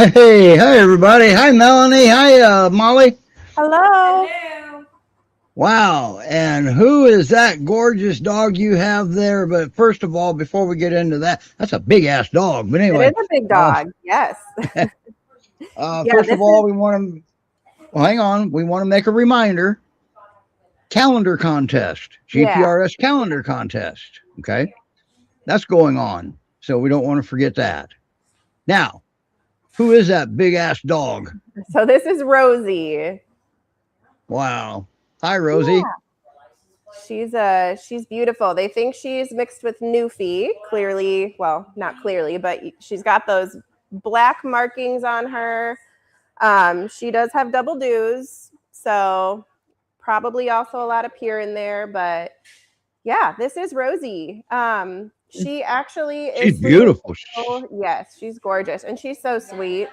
Hey, hi everybody. Hi Melanie. Hi Molly. Hello. Hello. Wow. And who is that gorgeous dog you have there? But first of all, before we get into that, that's a big ass dog. But It is anyway, a big uh, dog. Yes. Yeah, first of this all, is we want to, well, hang on. We want to make a reminder calendar contest, yeah. GPRS calendar contest. Okay. That's going on. So we don't want to forget that. Now, who is that big ass dog? So this is Rosie. Wow. Hi, Rosie. Yeah. She's beautiful. They think she's mixed with Newfie. Clearly, well, not clearly, but she's got those black markings on her. She does have double dews, so probably also a lot of Pyr in there. But yeah, this is Rosie. She actually She's is slated beautiful. to go, yes, she's gorgeous, and she's so sweet.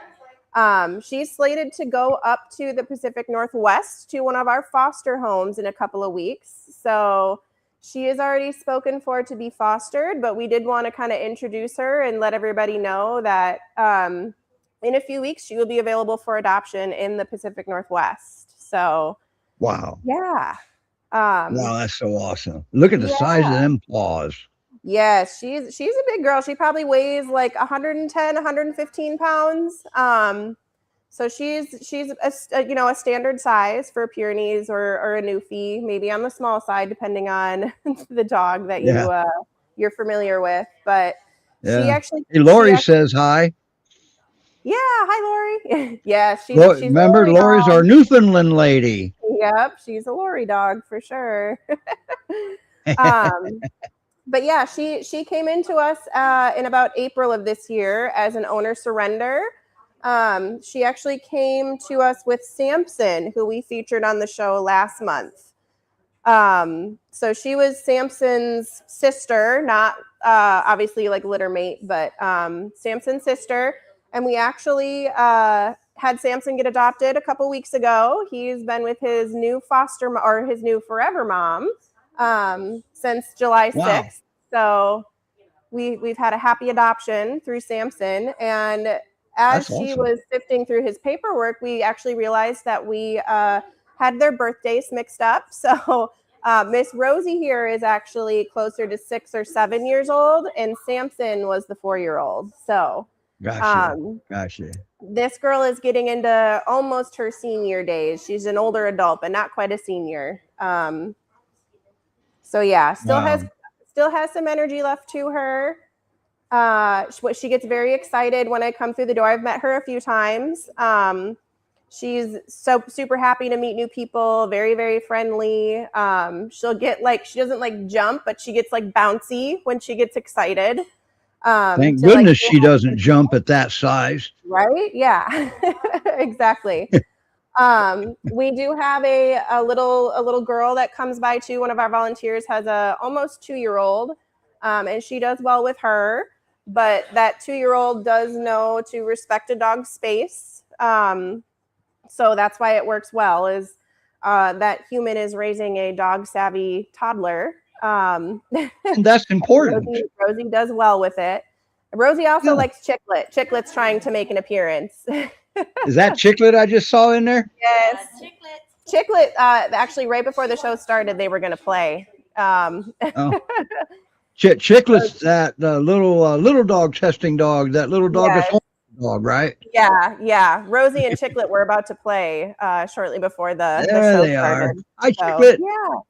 She's slated to go up to the Pacific Northwest to one of our foster homes in a couple of weeks. So she is already spoken for to be fostered, but we did want to kind of introduce her and let everybody know that in a few weeks she will be available for adoption in the Pacific Northwest. So Wow. yeah. Wow, that's so awesome. Look at the size of Yeah. them paws. Yes, she's a big girl. She probably weighs like 110, 115 pounds. So she's a standard size for a Pyrenees or a Newfie, maybe on the small side depending on the dog that Yeah. you're familiar with. But Yeah. Hey, Lori says hi. yeah, hi Lori. Yeah, she's a Remember, Lori Lori's dog. our Newfoundland lady. Yep, she's a Lori dog for sure. um, but yeah, she came into us in about April of this year as an owner surrender. She actually came to us with Samson, who we featured on the show last month. So she was Samson's sister, not obviously like litter mate, but Samson's sister. And we actually had Samson get adopted a couple weeks ago. He's been with his new or his new forever mom since July 6th. Wow. So we've had a happy adoption through Samson. And as That's she awesome. was sifting through his paperwork, we actually realized that we had their birthdays mixed up. So Miss Rosie here is actually closer to 6 or 7 years old, and Samson was the 4-year-old. So Gotcha. Gotcha. this girl is getting into almost her senior days. She's an older adult, but not quite a senior. So yeah, still has some energy left to her. She gets very excited when I come through the door. I've met her a few times. She's so super happy to meet new people, very, very friendly. She'll get she doesn't like jump, but she gets like bouncy when she gets excited. Thank goodness she doesn't jump at that size. Right? Yeah, exactly. We do have a little girl that comes by too. One of our volunteers has a almost 2-year-old, and she does well with her. But that 2-year-old does know to respect a dog's space. So that's why it works well. Is that human is raising a dog savvy toddler. And that's important. Rosie does well with it. Rosie also likes Chiclet. Chiclet's trying to make an appearance. Is that Chiclet I just saw in there? Yes. Chiclet, actually, right before the show started, they were going to play. Chiclet's that little dog testing dog. That little dog is home dog, right? Yeah. Rosie and Chiclet were about to play shortly before the show started. Are. Hi, Chiclet. Yeah.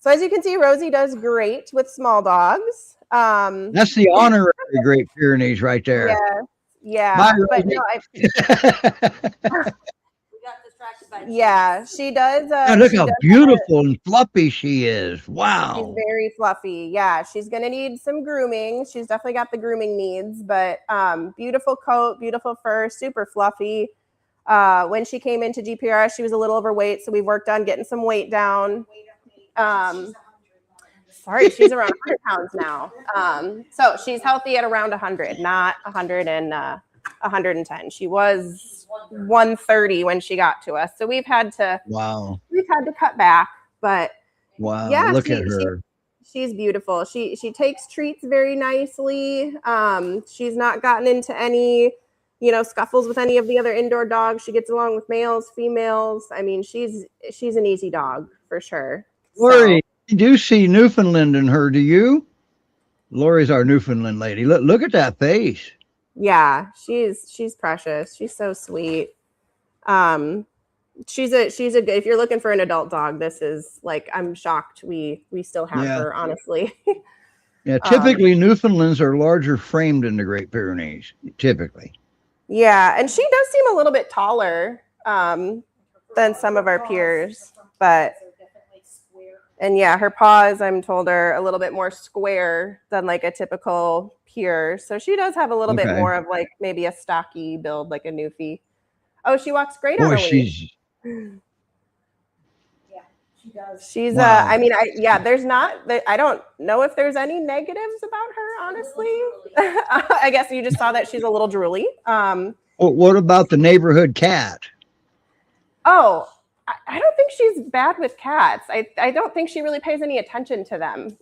So as you can see, Rosie does great with small dogs. That's the honorary Great Pyrenees right there. Yeah. Bye, but no, we got distracted by she does. Look how beautiful and fluffy she is. Wow. She's very fluffy. Yeah, she's going to need some grooming. She's definitely got the grooming needs, but beautiful coat, beautiful fur, super fluffy. When she came into GPRS, she was a little overweight, so we worked on getting some weight down. Sorry, she's around 100 pounds now. So she's healthy at around 100, not 100 and 110. She was 130 when she got to us. So we've had to cut back, but yeah, look at her. She's beautiful. She takes treats very nicely. She's not gotten into any, scuffles with any of the other indoor dogs. She gets along with males, females. I mean, she's an easy dog for sure. Lori, you do see Newfoundland in her, do you? Lori's our Newfoundland lady. Look at that face. Yeah, she's precious. She's so sweet. She's a good, if you're looking for an adult dog, this is like, I'm shocked we still have her, honestly. Yeah, typically Newfoundlands are larger framed in the Great Pyrenees, typically. Yeah, and she does seem a little bit taller than some of our peers, but and yeah, her paws, I'm told, are a little bit more square than like a typical Pyr. So she does have a little bit more of like maybe a stocky build, like a Newfie. Oh, she walks great on a leash. Yeah, she does. She's I mean, there's not, I don't know if there's any negatives about her, honestly. I guess you just saw that she's a little drooly. What about the neighborhood cat? Oh, I don't think she's bad with cats. I don't think she really pays any attention to them.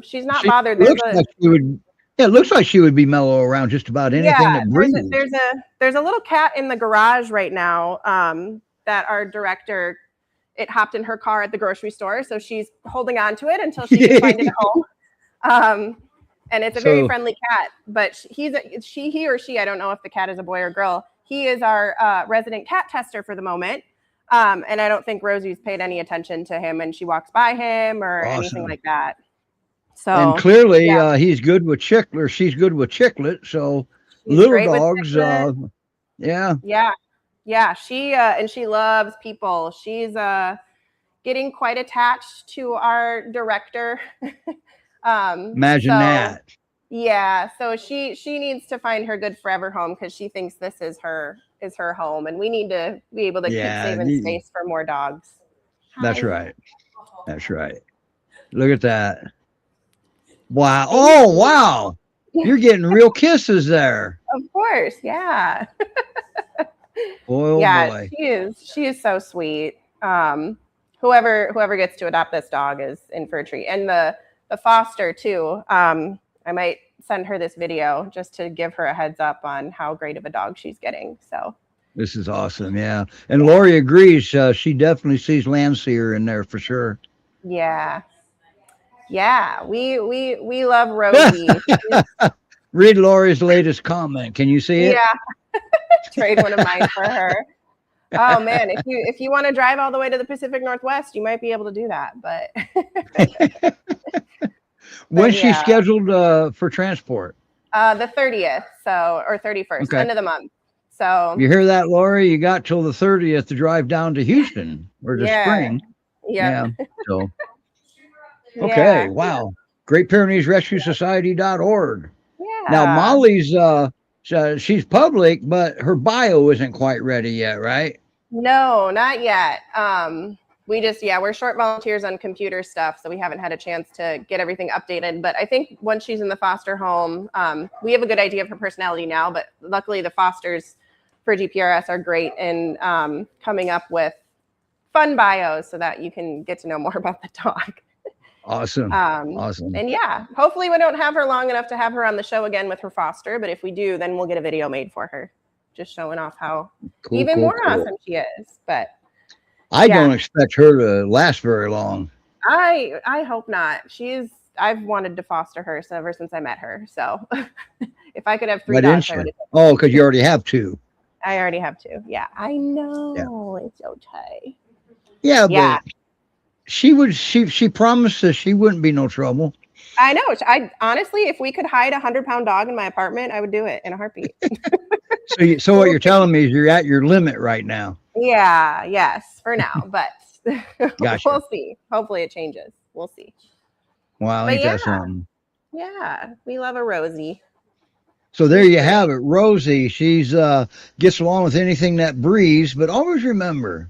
She's not bothered. It looks like she would be mellow around just about anything that breathes. There's a little cat in the garage right now that our director, it hopped in her car at the grocery store. So she's holding on to it until she can find it home. And it's a very friendly cat, but he or she, I don't know if the cat is a boy or girl. He is our resident cat tester for the moment. And I don't think Rosie's paid any attention to him when she walks by him or anything like that. So, and clearly he's good with Chicklet, or she's good with Chicklet. So he's little dogs, yeah. She loves people. She's getting quite attached to our director. Imagine that. Yeah, so she needs to find her good forever home because she thinks this is her home, and we need to be able to keep saving space for more dogs. That's right. That's right. Look at that. Wow. Oh, wow. You're getting real kisses there. Of course. Yeah. Boy, boy. She is so sweet. Whoever gets to adopt this dog is in for a treat. And the foster too. I might send her this video just to give her a heads up on how great of a dog she's getting. So this is awesome. Yeah. And Lori agrees. She definitely sees Landseer in there for sure. Yeah. Yeah. We love Rosie. Read Lori's latest comment. Can you see it? Yeah. Trade one of mine for her. Oh man, if you want to drive all the way to the Pacific Northwest, you might be able to do that. But when's she scheduled for transport? The 30th, or 31st, end of the month. So you hear that, Lori? You got till the 30th to drive down to Houston or to Spring. Yeah. So okay, wow. Great Pyrenees Rescue Society.org. Yeah. Now Molly's she's public, but her bio isn't quite ready yet, right? No, not yet. We're short volunteers on computer stuff, so we haven't had a chance to get everything updated. But I think once she's in the foster home, we have a good idea of her personality now. But luckily, the fosters for GPRS are great in coming up with fun bios so that you can get to know more about the dog. Awesome. Awesome. And yeah, hopefully we don't have her long enough to have her on the show again with her foster. But if we do, then we'll get a video made for her, just showing off how more awesome she is. But I don't expect her to last very long. I hope not. I've wanted to foster her ever since I met her. So if I could have 3 dogs, I would have. Oh, because you already have 2. I already have 2. Yeah, I know. It's okay. Yeah, but she promised us she wouldn't be no trouble. I know. I honestly, if we could hide a 100-pound dog in my apartment, I would do it in a heartbeat. So what you're telling me is you're at your limit right now. Yeah. Yes, for now, but Gotcha. We'll see. Hopefully it changes. We'll see. Wow, ain't that something? Yeah, we love a Rosie. So there you have it. Rosie, she's gets along with anything that breathes, but always remember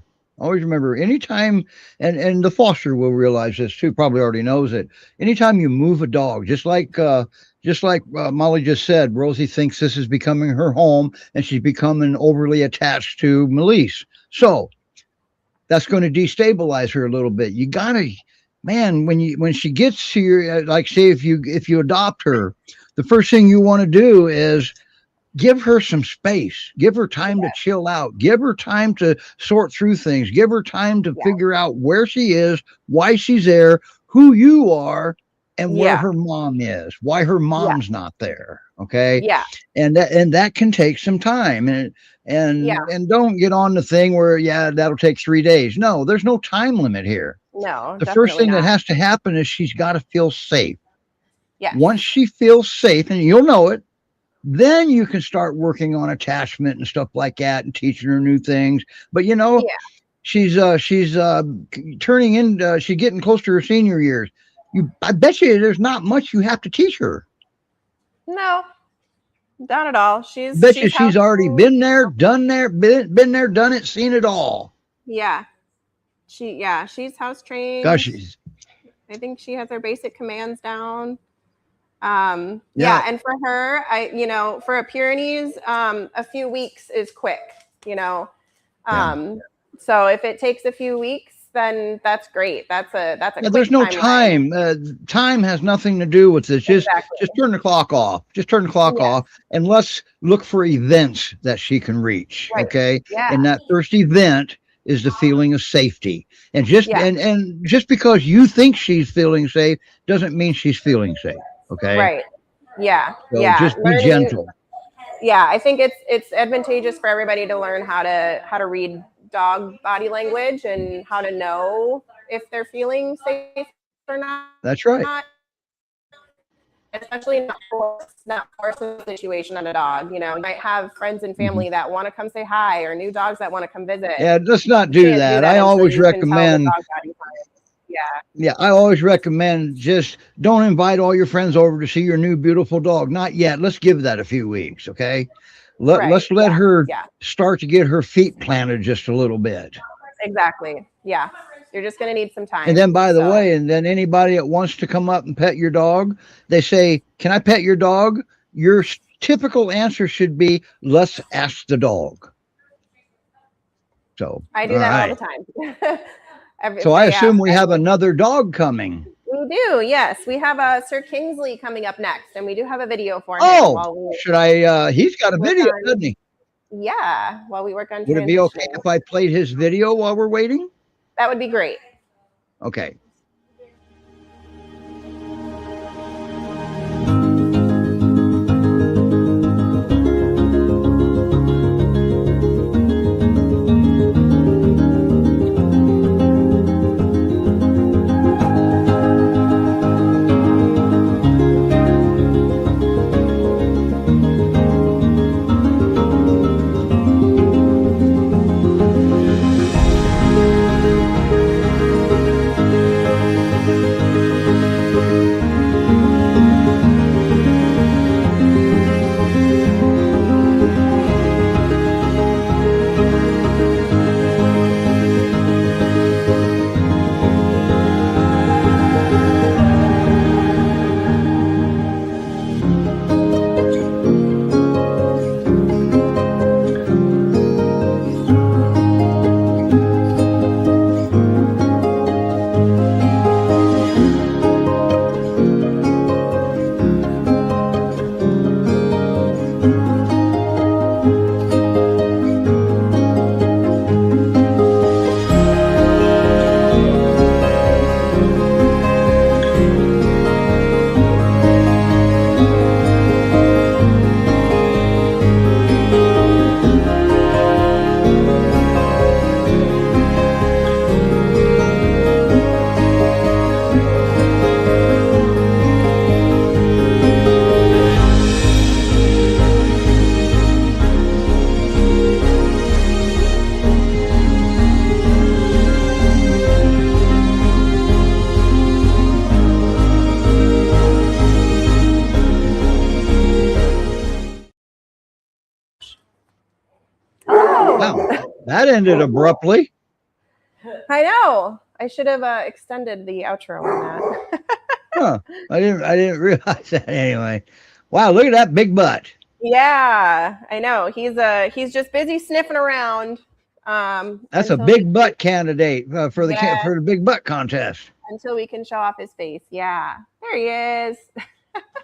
anytime, and the foster will realize this too, probably already knows it. Anytime you move a dog, just like Molly just said, Rosie thinks this is becoming her home and she's becoming overly attached to Melise. So that's going to destabilize her a little bit. You gotta, man, when she gets to your, like say if you adopt her, the first thing you want to do is give her some space, give her time to chill out, give her time to sort through things, give her time to figure out where she is, why she's there, who you are, and where her mom is, why her mom's not there. Okay. Yeah. And that can take some time, and don't get on the thing where, that'll take 3 days. No, there's no time limit here. No, The first thing that has to happen is she's got to feel safe. Yeah. Once she feels safe, and you'll know it, then you can start working on attachment and stuff like that and teaching her new things. But she's turning in, she's getting close to her senior years. I bet you there's not much you have to teach her. No, not at all. She's already been there, done there, been there, done it, seen it all. Yeah. She's house trained. Gosh, I think she has her basic commands down. And for her, for a Pyrenees, a few weeks is quick, So if it takes a few weeks, then that's great. That's a there's no time. Time has nothing to do with this. Just turn the clock off. Just turn the clock off, and let's look for events that she can reach. Right. Okay. Yeah. And that first event is the feeling of safety. And and just because you think she's feeling safe doesn't mean she's feeling safe. Okay. Right. Yeah. So just be gentle. Yeah. I think it's advantageous for everybody to learn how to read dog body language and how to know if they're feeling safe or not. That's right. Especially not force a situation on a dog. You might have friends and family that want to come say hi, or new dogs that want to come visit. Yeah, let's not do that. I always recommend. I always recommend just don't invite all your friends over to see your new beautiful dog. Not yet. Let's give that a few weeks, okay? Let's let her start to get her feet planted just a little bit. Exactly. Yeah. You're just going to need some time. And then, by the way, and then anybody that wants to come up and pet your dog, they say, "Can I pet your dog?" Your typical answer should be, "Let's ask the dog." So I do that all the time. So I assume we have another dog coming. We do, yes. We have Sir Kingsley coming up next, and we do have a video for him. Should I? He's got a video, doesn't he? Yeah, while we work on. Would it be okay if I played his video while we're waiting? That would be great. Okay. That ended abruptly. I know. I should have extended the outro on that. Huh. I didn't realize that anyway. Wow, look at that big butt. Yeah, I know. He's just busy sniffing around. That's a big butt candidate for the big butt contest. Until we can show off his face. Yeah, there he is.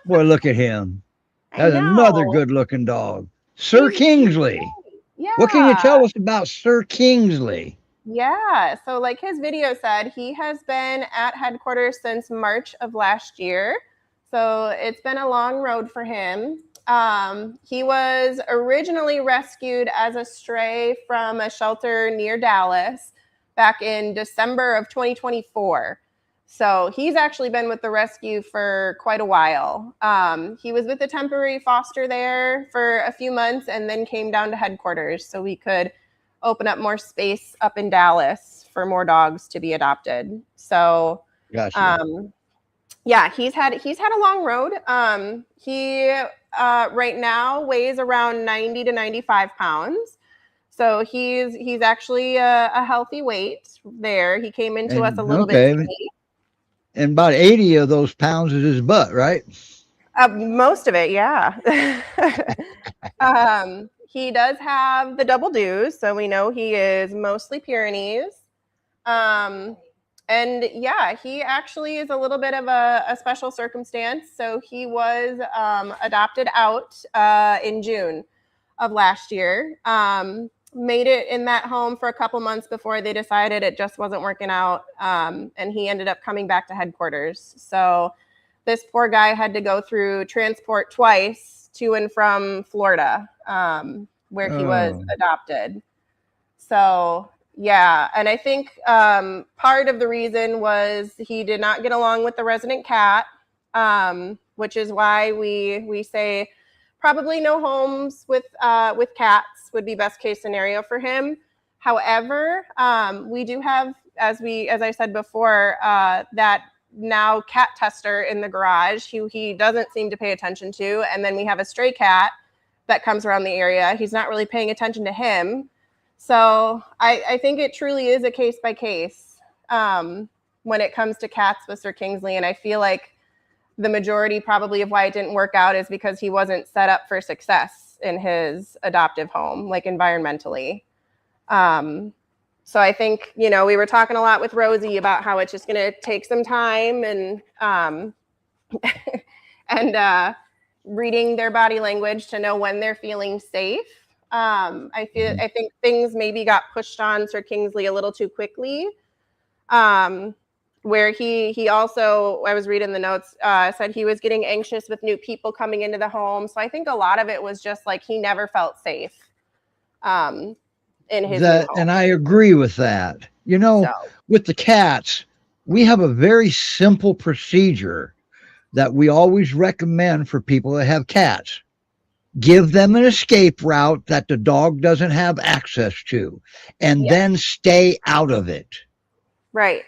Boy, look at him. That's another good-looking dog. Sir Kingsley. What can you Yeah. tell us about Sir Kingsley? Yeah. So, like his video said, he has been at headquarters since March of last year. So, it's been a long road for him. He was originally rescued as a stray from a shelter near Dallas back in December of 2024. So, he's actually been with the rescue for quite a while. He was with a temporary foster there for a few months and then came down to headquarters so we could open up more space up in Dallas for more dogs to be adopted. So, Gotcha. yeah, he's had a long road. He right now weighs around 90 to 95 pounds. So he's actually a healthy weight there. He came into us a And little bit okay, skinny. and about 80 of those pounds is his butt, right? Most of it, yeah. He does have the double dues, so we know he is mostly Pyrenees. And yeah, he actually is a little bit of a special circumstance. So he was adopted out in June of last year. Made it in that home for a couple months before they decided it just wasn't working out. And he ended up coming back to headquarters. So this poor guy had to go through transport twice to and from Florida, where he was adopted. So yeah, and I think part of the reason was he did not get along with the resident cat, which is why we say probably no homes with cats would be best case scenario for him. However, we do have, as I said before, that now cat tester in the garage who he doesn't seem to pay attention to, and then we have a stray cat that comes around the area. He's not really paying attention to him. So I think it truly is a case by case when it comes to cats with Sir Kingsley. And I feel like the majority probably of why it didn't work out is because he wasn't set up for success in his adoptive home, like environmentally. So I think, we were talking a lot with Rosie about how it's just going to take some time and and reading their body language to know when they're feeling safe. I think things maybe got pushed on Sir Kingsley a little too quickly. Where he also, I was reading the notes, said he was getting anxious with new people coming into the home. So I think a lot of it was just like he never felt safe in his new home. And I agree with that. With the cats, we have a very simple procedure that we always recommend for people that have cats. Give them an escape route that the dog doesn't have access to, and then stay out of it. Right.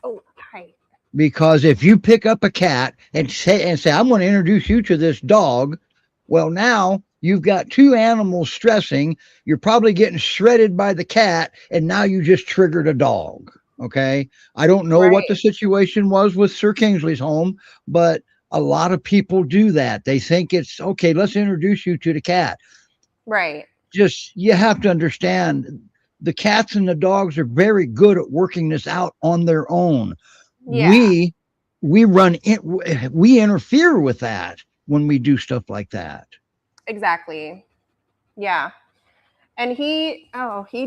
Oh, hi. Because if you pick up a cat and say, I'm going to introduce you to this dog, well, now you've got two animals stressing. You're probably getting shredded by the cat, and now you just triggered a dog. Okay. I don't know what the situation was with Sir Kingsley's home, but a lot of people do that. They think it's okay. Let's introduce you to the cat. Right. Just, you have to understand the cats and the dogs are very good at working this out on their own. Yeah. We interfere with that when we do stuff like that. Exactly. Yeah. And he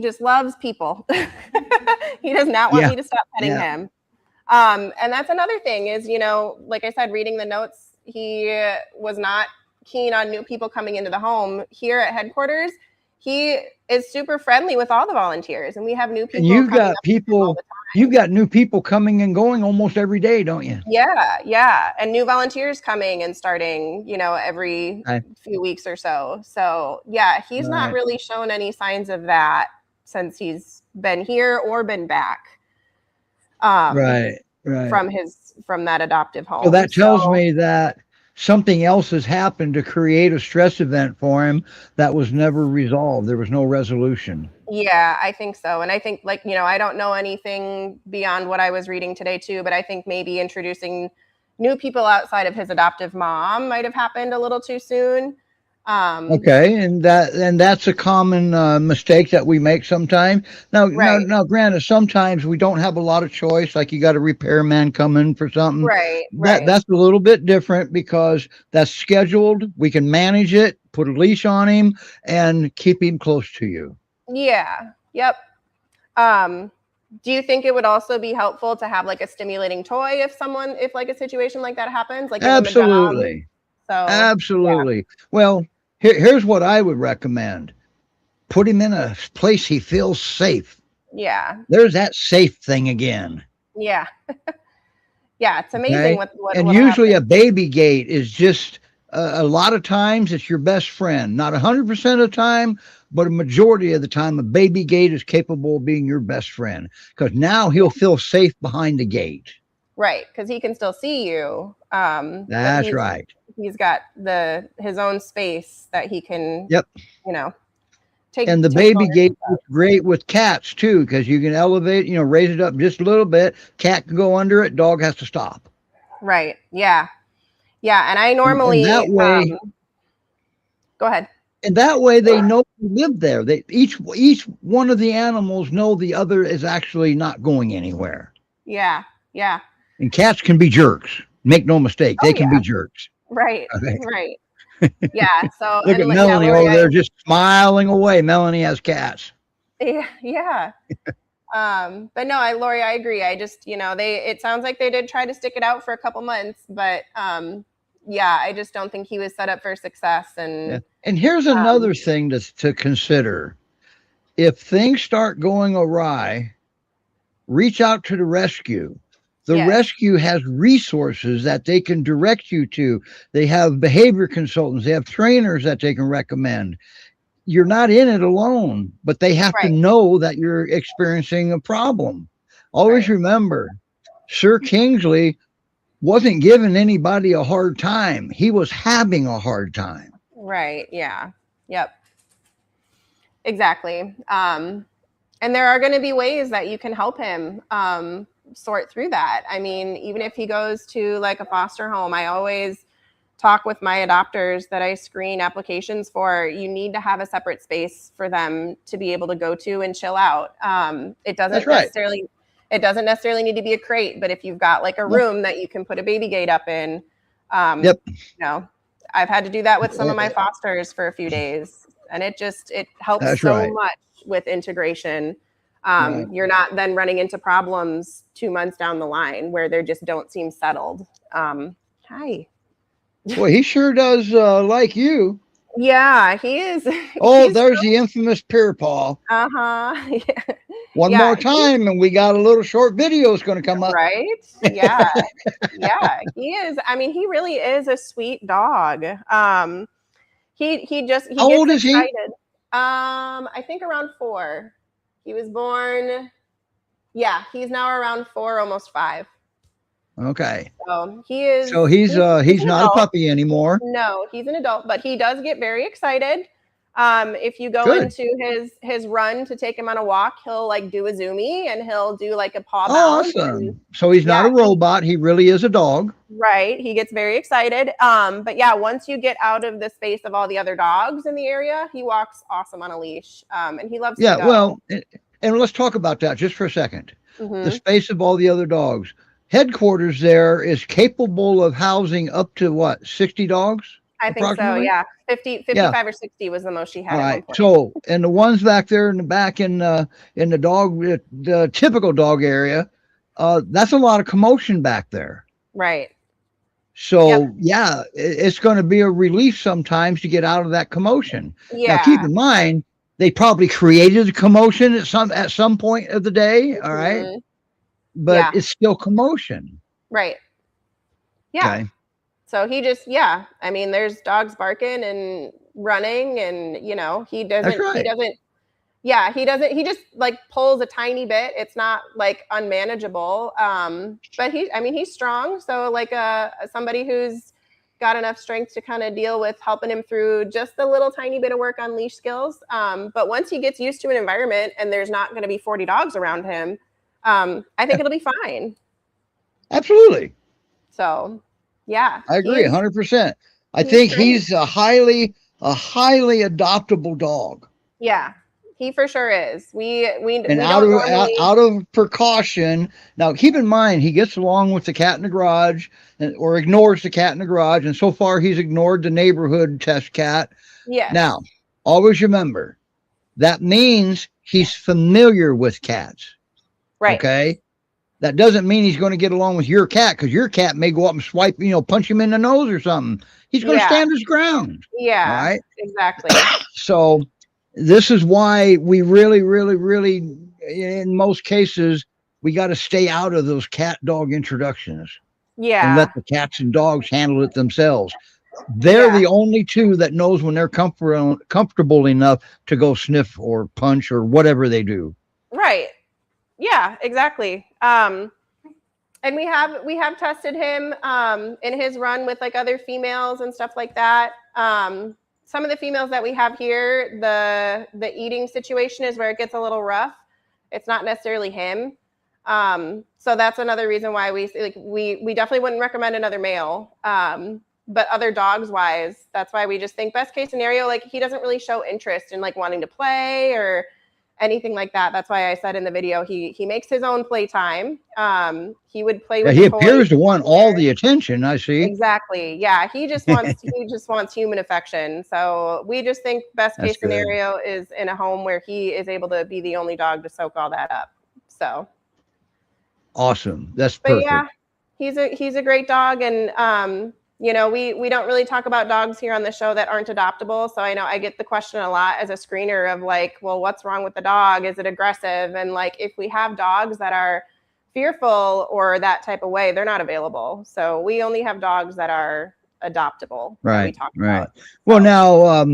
just loves people. He does not want me to stop petting him. And that's another thing is, like I said, reading the notes, he was not keen on new people coming into the home. Here at headquarters, he is super friendly with all the volunteers, and we have new people. And you've got new people coming and going almost every day, don't you? Yeah. And new volunteers coming and starting, every few weeks or so. So yeah, he's not really shown any signs of that since he's been here or been back. Right. From that adoptive home. So that tells me that something else has happened to create a stress event for him that was never resolved. There was no resolution. Yeah, I think so. And I think I don't know anything beyond what I was reading today too, but I think maybe introducing new people outside of his adoptive mom might have happened a little too soon. Okay, and that's a common mistake that we make sometimes. Right, Now, granted, sometimes we don't have a lot of choice. Like you got a repairman coming for something. right, right. That's a little bit different because that's scheduled. We can manage it, put a leash on him, and keep him close to you. Yeah. Yep. Um, do you think it would also be helpful to have like a stimulating toy if like a situation like that happens, like give them a gum? Absolutely, So yeah, absolutely. Well, here's what I would recommend: put him in a place he feels safe. yeah, There's that safe thing again. yeah, yeah. It's amazing Okay. what'll And usually happen. a baby gate is just a lot of times it's your best friend. Not 100% of the time, but a majority of the time, a baby gate is capable of being your best friend because now he'll feel safe behind the gate. Right, because he can still see you. But That's right. he's got his own space that he can, Yep. you know, And the take baby ownership gate is of. great with cats too because you can elevate, raise it up just a little bit. Cat can go under it, dog has to stop. Right. Yeah. Yeah. And I And normally that way, go ahead. they know you live there. They each one of the animals know the other is actually not going anywhere. Yeah. Yeah. And cats can be jerks. Make no mistake, Oh they can be yeah. jerks. Right. Okay. Right. Yeah. So Look at yeah, Melanie Lori, over there just smiling away. Melanie has cats. yeah, yeah. But no, Lori, I agree. I just, it sounds like they did try to stick it out for a couple months, but yeah, I just don't think he was set up for success. Yeah. And And here's another thing to consider. If things start going awry, reach out to the rescue. The yes, rescue has resources that they can direct you to. They have behavior consultants, they have trainers that they can recommend. You're not in it alone, but they have to right, know that you're experiencing a problem. Always right, remember, Sir Kingsley wasn't giving anybody a hard time. He was having a hard time. right. Yeah. Yep. Exactly. And there are going to be ways that you can help him sort through that. I mean, even if he goes to like a foster home, I always talk with my adopters that I screen applications for. You need to have a separate space for them to be able to go to and chill out. It That's doesn't right. necessarily need to be a crate, but if you've got like a room that you can put a baby gate up in, Yep. I've had to do that with some of my fosters for a few days, and it helps That's so right. much with integration. Right. You're not then running into problems 2 months down the line where they just don't seem settled. Hi. Well, he sure does like you. Yeah, he is. Oh, there's the infamous Pyr paw. Uh-huh. One Yeah, more time, and we got a little short video is going to come up. right? Yeah. Yeah, he is. I mean, he really is a sweet dog. He How gets old is he? excited. I think around 4. He was born. Yeah, he's now around 4, almost 5. Okay. So he is. So he's an not a adult. puppy anymore. No, he's an adult, but he does get very excited. If you go Good. into his run to take him on a walk, he'll like do a zoomie and he'll do like a paw Oh, bounce. awesome. So he's not a robot. He really is a dog. Right. He gets very excited. But yeah, once you get out of the space of all the other dogs in the area, he walks awesome on a leash. And he loves to go. Well, and let's talk about that just for a second. The space of all the other dogs. Headquarters there is capable of housing up to what, 60 dogs? I think so, yeah. 55 or 60 was the most she had. All at right. one point. So, and the ones back there in the back in the the typical dog area, that's a lot of commotion back there. Right. So yeah, it's going to be a relief sometimes to get out of that commotion. Yeah. Now, keep in mind, they probably created a commotion at some point of the day. All right. But it's still commotion. Right. Yeah. Okay. So he just, I mean, there's dogs barking and running and, he doesn't, That's right. he just like pulls a tiny bit. It's not like unmanageable. But he's strong. So like somebody who's got enough strength to kind of deal with helping him through just a little tiny bit of work on leash skills. But once he gets used to an environment and there's not going to be 40 dogs around him, I think it'll be fine. Absolutely. So, yeah. I agree 100%. I think he's a highly a highly adoptable dog. Yeah, he for sure is. And we out don't of normally. out of precaution. Now, keep in mind, he gets along with the cat in the garage, or ignores the cat in the garage. And so far, he's ignored the neighborhood test cat. Yes. Now, always remember that means he's familiar with cats. Right. Okay. That doesn't mean he's going to get along with your cat, because your cat may go up and swipe, punch him in the nose or something. He's going to stand his ground. Yeah. All right. Exactly. So this is why we really, really, really, in most cases, we got to stay out of those cat dog introductions. Yeah. And let the cats and dogs handle it themselves. They're the only two that knows when they're comfortable enough to go sniff or punch or whatever they do. Right. Yeah, exactly. And we have tested him in his run with like other females and stuff like that. Some of the females that we have here, the eating situation is where it gets a little rough. It's not necessarily him. So that's another reason why we definitely wouldn't recommend another male. But other dogs wise, that's why we just think best case scenario, like he doesn't really show interest in like wanting to play or anything like that. That's why I said in the video, he makes his own playtime. He would play with he appears to want all the attention, I see. Exactly. Yeah, he just wants human affection. So we just think best case scenario is in a home where he is able to be the only dog to soak all that up. So awesome. That's perfect. But yeah, he's a great dog. And we don't really talk about dogs here on the show that aren't adoptable. So I know I get the question a lot as a screener of like, well, what's wrong with the dog? Is it aggressive? And like, if we have dogs that are fearful or that type of way, they're not available. So we only have dogs that are adoptable. Right. Right. Well, now,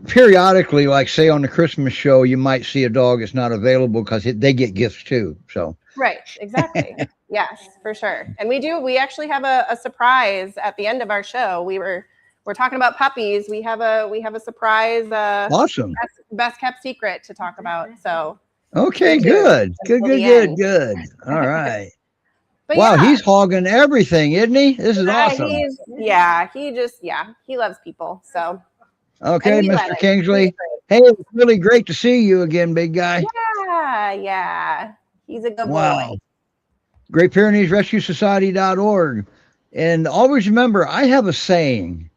periodically, like say on the Christmas show, you might see a dog that's not available because they get gifts too. So. Right. Exactly. Yes, for sure. And we actually have a surprise at the end of our show. We're talking about puppies. We have a surprise. Awesome. Best kept secret to talk about. So. Okay, good. All right. But wow, he's hogging everything, isn't he? This is awesome. He loves people. So. Okay, Mr. Kingsley. Hey, it's really great to see you again, big guy. Yeah. He's a good boy. Great Pyrenees Rescue Society.org. And always remember, I have a saying,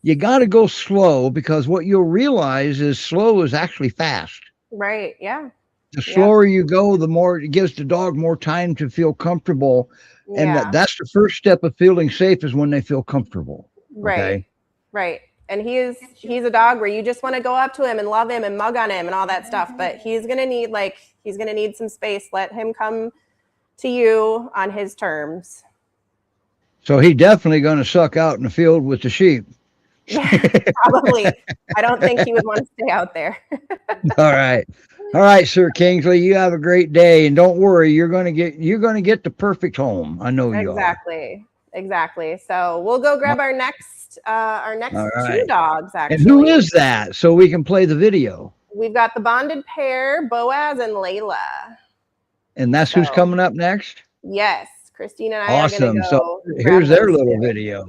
you got to go slow, because what you'll realize is slow is actually fast. Right. Yeah. The slower you go, the more it gives the dog more time to feel comfortable. And that's the first step of feeling safe, is when they feel comfortable. Right. Okay? Right. And he's a dog where you just want to go up to him and love him and mug on him and all that stuff. But he's going to need some space. Let him come to you on his terms. So he's definitely going to suck out in the field with the sheep. Probably. I don't think he would want to stay out there. All right, Sir Kingsley, you have a great day, and don't worry, you're going to get the perfect home. I know you are. Exactly. So we'll go grab our next two dogs, actually. And who is that? So we can play the video. We've got the bonded pair, Boaz and Layla. And that's who's coming up next? Yes. Christine and I are going to go. So here's their little video.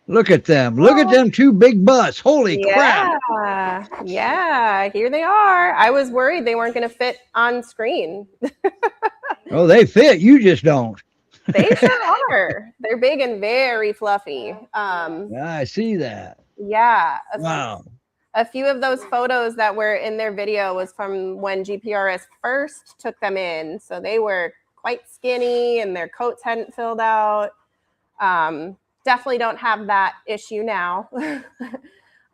Look at them. Look at them two big butts. Holy crap. Yeah, yeah, here they are. I was worried they weren't going to fit on screen. Oh, they fit. You just don't. They sure are. They're big and very fluffy. I see that. Yeah. Wow. A few of those photos that were in their video was from when GPRS first took them in. So they were quite skinny and their coats hadn't filled out. Definitely don't have that issue now.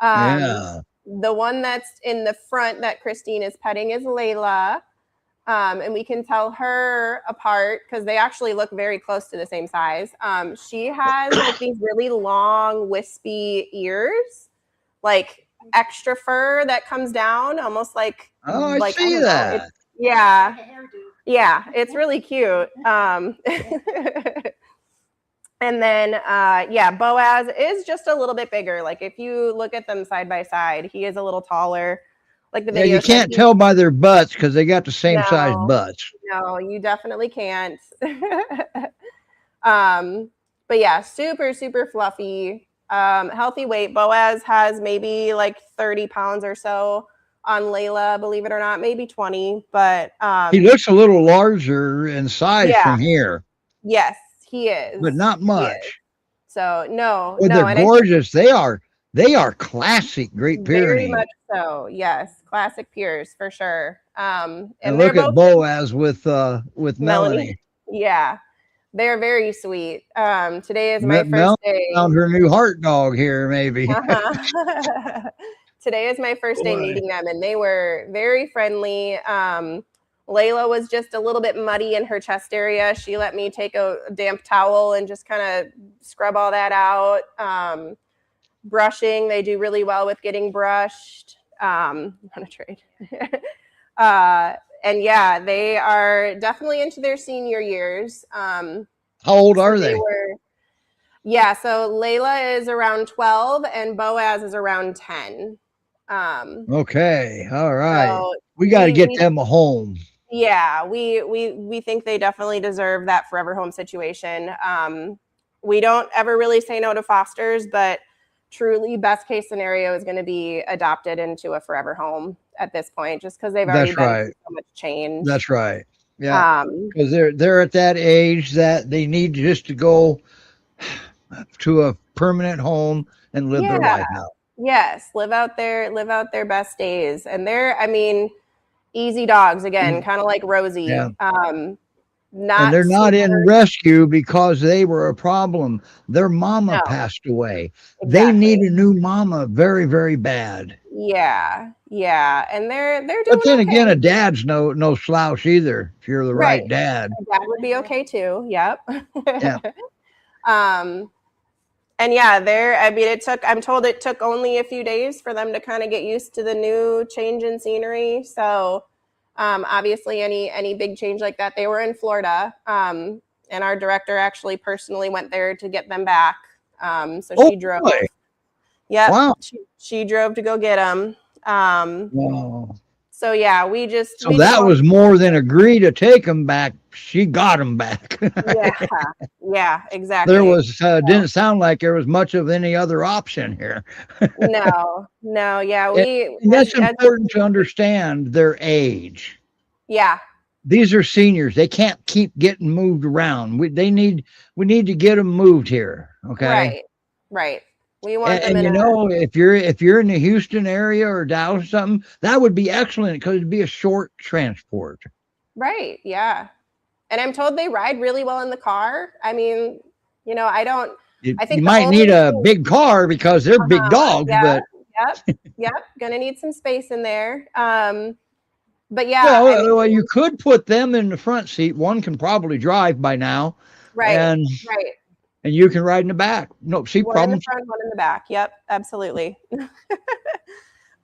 Yeah. The one that's in the front that Christine is petting is Layla. And we can tell her apart because they actually look very close to the same size. She has like these really long, wispy ears, like extra fur that comes down, almost like. Oh, I like, see that. Yeah, yeah, it's really cute. And then, yeah, Boaz is just a little bit bigger. Like if you look at them side by side, he is a little taller. Like the video. Yeah, you can't tell by their butts because they got the same size butts. No, you definitely can't. But yeah, super, super fluffy, healthy weight. Boaz has maybe like 30 pounds or so on Layla, believe it or not, maybe 20. But he looks a little larger in size from here. Yes, he is. But not much. So no, but no, they're gorgeous. They are classic Great Pyrenees. Very much so. Yes, classic Pyrs for sure. And look at Boaz with Melanie. Yeah, they're very sweet. Today is my first day. Found her new heart dog here, maybe. Today is my first day meeting them, and they were very friendly. Layla was just a little bit muddy in her chest area. She let me take a damp towel and just kind of scrub all that out. Brushing, they do really well with getting brushed. Want to trade? And yeah, they are definitely into their senior years. How old are they? Yeah, so Layla is around 12 and Boaz is around 10. Okay, all right. So we got to get them a home. Yeah, we think they definitely deserve that forever home situation. We don't ever really say no to fosters, but truly best case scenario is going to be adopted into a forever home at this point, just because they've already been through so much change. That's right. Yeah, because they're at that age that they need just to go to a permanent home and live their life out. Yes, live out their best days, and easy dogs again, kind of like Rosie. Yeah. And they're not in rescue because they were a problem. Their mama passed away. Exactly. They need a new mama very, very bad. Yeah, and they're doing. But then again, a dad's no slouch either. If you're the right dad, a dad would be okay too. Yep. Yeah. And yeah, I'm told it took only a few days for them to kind of get used to the new change in scenery. So obviously any big change like that, they were in Florida. And our director actually personally went there to get them back. So she drove. Yeah. Wow. She drove to go get them. Wow. So yeah, that was more than agree to take them back. She got them back. Yeah, exactly. There was didn't sound like there was much of any other option here. No, yeah, that's important to understand their age. Yeah, these are seniors. They can't keep getting moved around. We need to get them moved here. Okay, right. We want them if you're in the Houston area or Dallas or something, that would be excellent because it'd be a short transport. Right. Yeah. And I'm told they ride really well in the car. I think you might need a big car because they're big dogs, but yep. Gonna need some space in there. But yeah. Well, you could put them in the front seat. One can probably drive by now. Right. And you can ride in the back. No, see, one in the front, one in the back. Yep, absolutely.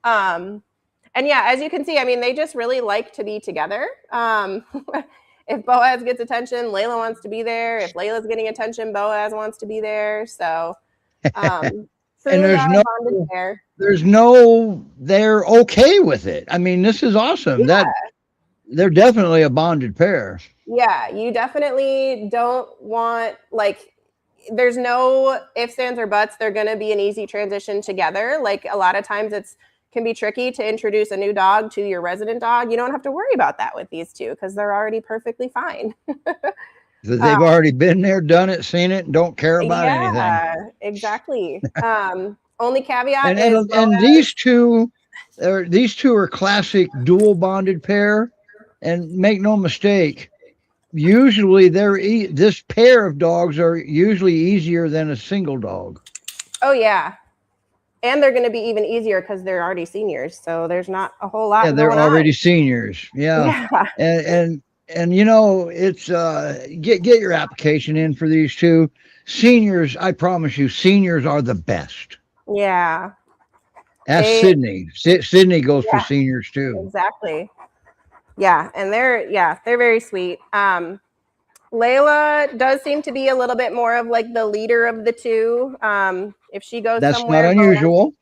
And yeah, as you can see, they just really like to be together. If Boaz gets attention, Layla wants to be there. If Layla's getting attention, Boaz wants to be there. So, and they're okay with it. This is awesome. Yeah. They're definitely a bonded pair. Yeah, you definitely don't want there's no ifs, ands, or buts. They're going to be an easy transition together. Like a lot of times can be tricky to introduce a new dog to your resident dog. You don't have to worry about that with these two because they're already perfectly fine. So they've already been there, done it, seen it, and don't care about anything. Yeah, exactly. Only caveat And is and these two are classic dual bonded pair. And make no mistake, usually this pair of dogs are usually easier than a single dog. Oh yeah, and they're going to be even easier because they're already seniors. So there's not a whole lot. Yeah, they're going already on. seniors. Yeah, and you know, it's get your application in for these two seniors. I promise you, seniors are the best. Yeah. Ask Sydney. Sydney goes for seniors too. Exactly. Yeah, and they're very sweet. Layla does seem to be a little bit more of like the leader of the two. If she goes That's somewhere, not unusual.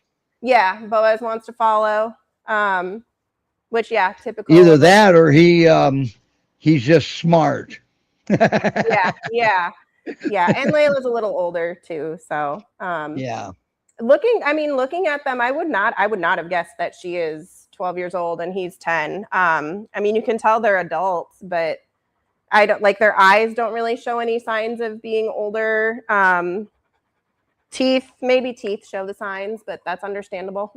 Boaz wants to follow. Which typical. Either that or he's just smart. yeah. And Layla's a little older too, so looking at them, I would not have guessed that she is 12 years old and he's 10. I mean, you can tell they're adults, but I don't like their eyes don't really show any signs of being older. Teeth show the signs, but that's understandable.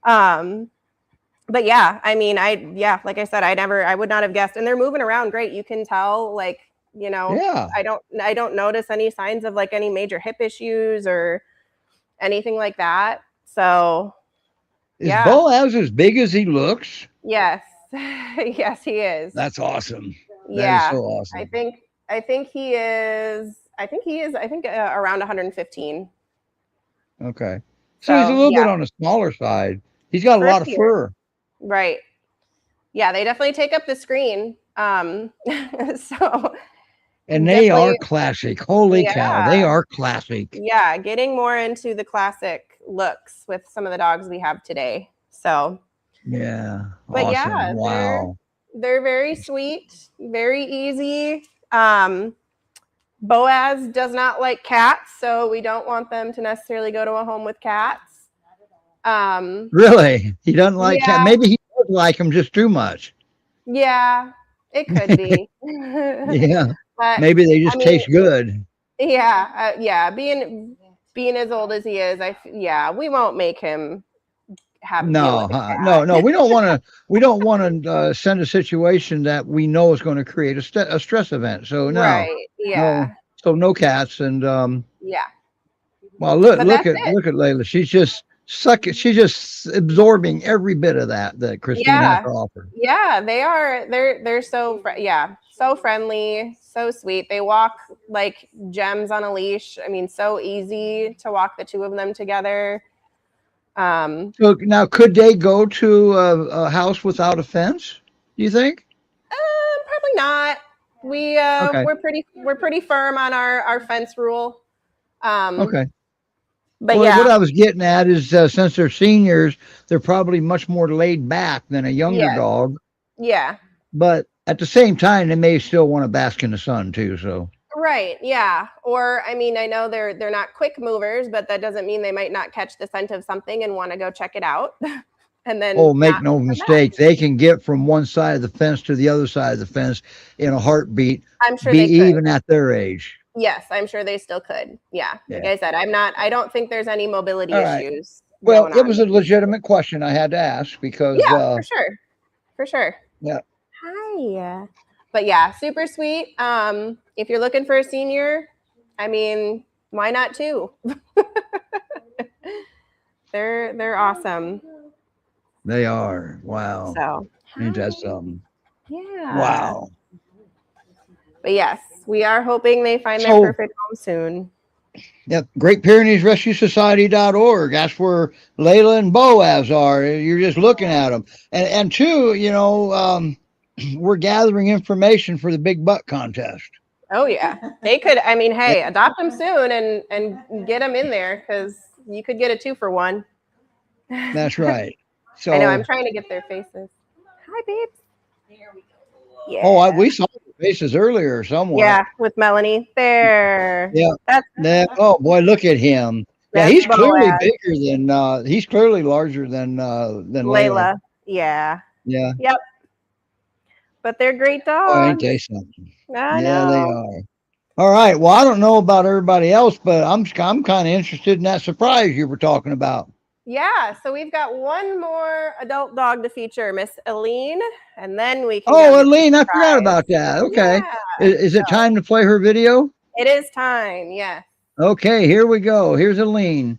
But yeah, I mean, like I said, I would not have guessed. And they're moving around great. You can tell, like, you know, I don't notice any signs of like any major hip issues or anything like that. So is Boaz as big as he looks? Yes. Yes, he is. That's awesome. Yeah. That is so awesome. I think he is around 115. Okay. So he's a little bit on the smaller side. He's got a lot of fur. Right. Yeah, they definitely take up the screen. So and they are classic. Holy cow, they are classic. Yeah, getting more into the classic looks with some of the dogs we have today. So yeah. But awesome. yeah, wow. They're very sweet, very easy. Boaz does not like cats, so we don't want them to necessarily go to a home with cats. Really? He doesn't like cats? Maybe he does like them just too much. Yeah, it could be. Yeah. But, maybe they just taste good. Yeah. Being as old as he is, we won't make him have no. We don't want to send a situation that we know is going to create a stress event. So no. Right. Yeah. No, so no cats and yeah. Well, look at Layla. She's just absorbing every bit of that Christine has to offer. Yeah, they're so so friendly, so sweet. They walk like gems on a leash. I mean, so easy to walk the two of them together. So now, could they go to a house without a fence? Do you think? Probably not. We're pretty firm on our fence rule. Okay. But what I was getting at is since they're seniors, they're probably much more laid back than a younger dog. Yeah. But at the same time, they may still want to bask in the sun too. So. Right. Yeah. Or I mean, I know they're not quick movers, but that doesn't mean they might not catch the scent of something and want to go check it out. And then make no mistake, they can get from one side of the fence to the other side of the fence in a heartbeat. I'm sure they could. Even at their age. Yes, I'm sure they still could. Yeah. Like I said, I don't think there's any mobility issues. Well, it was a legitimate question I had to ask because for sure. Yeah. Hi. But yeah, super sweet. If you're looking for a senior, I mean, why not two? They're awesome. They are. Wow. So ain't that something? Yeah. Wow. But yes, we are hoping they find their perfect home soon. Yeah, Great Pyrenees Rescue Society.org. That's where Layla and Boaz are. You're just looking at them. And two, we're gathering information for the Big Butt contest. Oh, yeah. They could, I mean, hey, adopt them soon and get them in there because you could get a 2-for-1. That's right. So I know, I'm trying to get their faces. Hi, babes. Here we go. Yeah. we saw the faces earlier somewhere. Yeah, with Melanie. There. Yeah. That's Oh boy, look at him. Yeah, that's he's clearly Boaz. bigger than he's clearly larger than Layla. Layla. Yeah. Yeah. Yep. But they're great Oh, ain't dogs. they something? I Yeah, they know. are. All right. Well, I don't know about everybody else, but I'm kind of interested in that surprise you were talking about. Yeah, so we've got one more adult dog to feature, Miss Elene, and then we can go Oh, to the Elene, I forgot surprise. about that. Okay. Yeah, Is it so time to play her video? it is time. Yes. Okay, here we go. Here's Elene.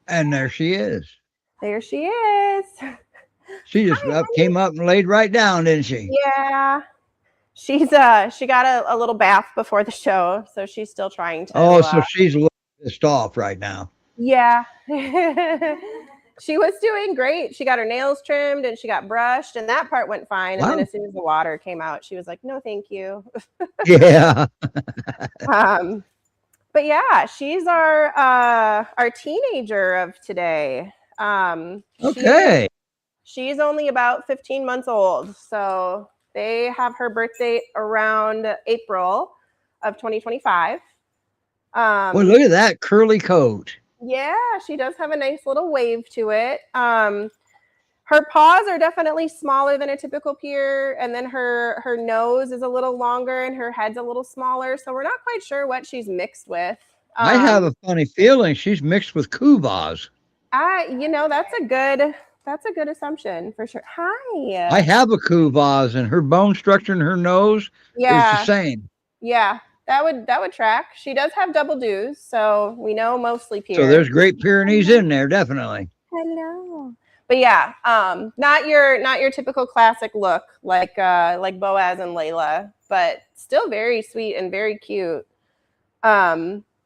And there she is. There she is. She just came up and laid right down, didn't she? Yeah. She got a little bath before the show, so she's still trying to Oh, so she's a little pissed off right now. yeah. She was doing great. She got her nails trimmed and she got brushed, and that part went fine. And then Wow. as soon as the water came out, she was like, "No, thank you." Yeah. But yeah, she's our teenager of today. Okay. She's only about 15 months old, so they have her birth date around April of 2025. Well, look at that curly coat. Yeah, she does have a nice little wave to it. Her paws are definitely smaller than a typical Pyr, and then her nose is a little longer and her head's a little smaller. So we're not quite sure what she's mixed with. I have a funny feeling she's mixed with Kuvas. That's a good assumption for sure. Hi. I have a Kuvas, and her bone structure and her nose is the same. Yeah, that would track. She does have double dews, so we know mostly Pyr. So there's Great Pyrenees in there, definitely. Hello. But yeah, not your typical classic look like Boaz and Layla, but still very sweet and very cute.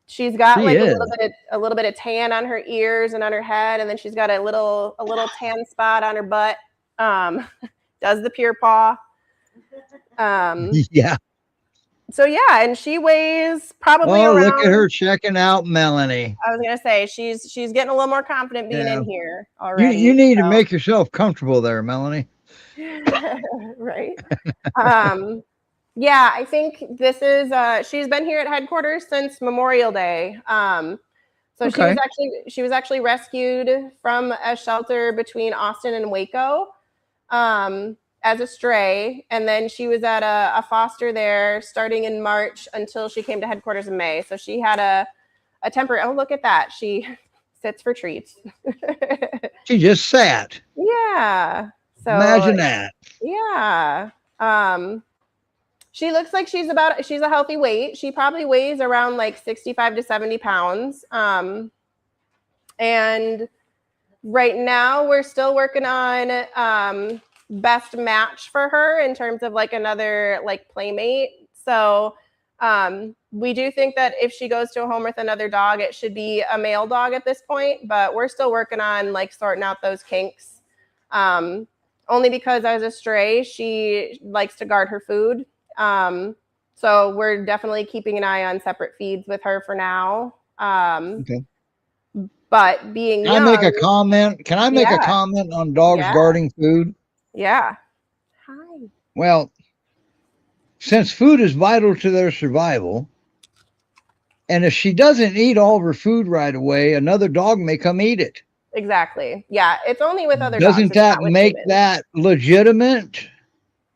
She's got a little bit of tan on her ears and on her head, and then she's got a little tan spot on her butt. Does the Pyr paw. Yeah. So yeah, and she weighs probably around. Look at her checking out Melanie. I was gonna say she's getting a little more confident being in here already. You need to make yourself comfortable there, Melanie. Right. Yeah, I think this is she's been here at headquarters since Memorial Day. So she was actually rescued from a shelter between Austin and Waco as a stray, and then she was at a foster there starting in March until she came to headquarters in May. So she had a temporary. Oh, look at that! She sits for treats. She just sat. Yeah. So imagine that. Yeah. She looks like she's a healthy weight. She probably weighs around like 65 to 70 pounds. And right now we're still working on best match for her in terms of like another like playmate. So we do think that if she goes to a home with another dog, it should be a male dog at this point, but we're still working on like sorting out those kinks. Only because as a stray, she likes to guard her food. So we're definitely keeping an eye on separate feeds with her for now. Okay. But being Can young, I make a comment? Can I make a Yeah. comment on dogs Yeah. guarding food? yeah. Hi. Well, since food is vital to their survival, and if she doesn't eat all of her food right away, another dog may come eat it. Exactly. Yeah. It's only with other dogs. Doesn't It's that not with make humans. that legitimate?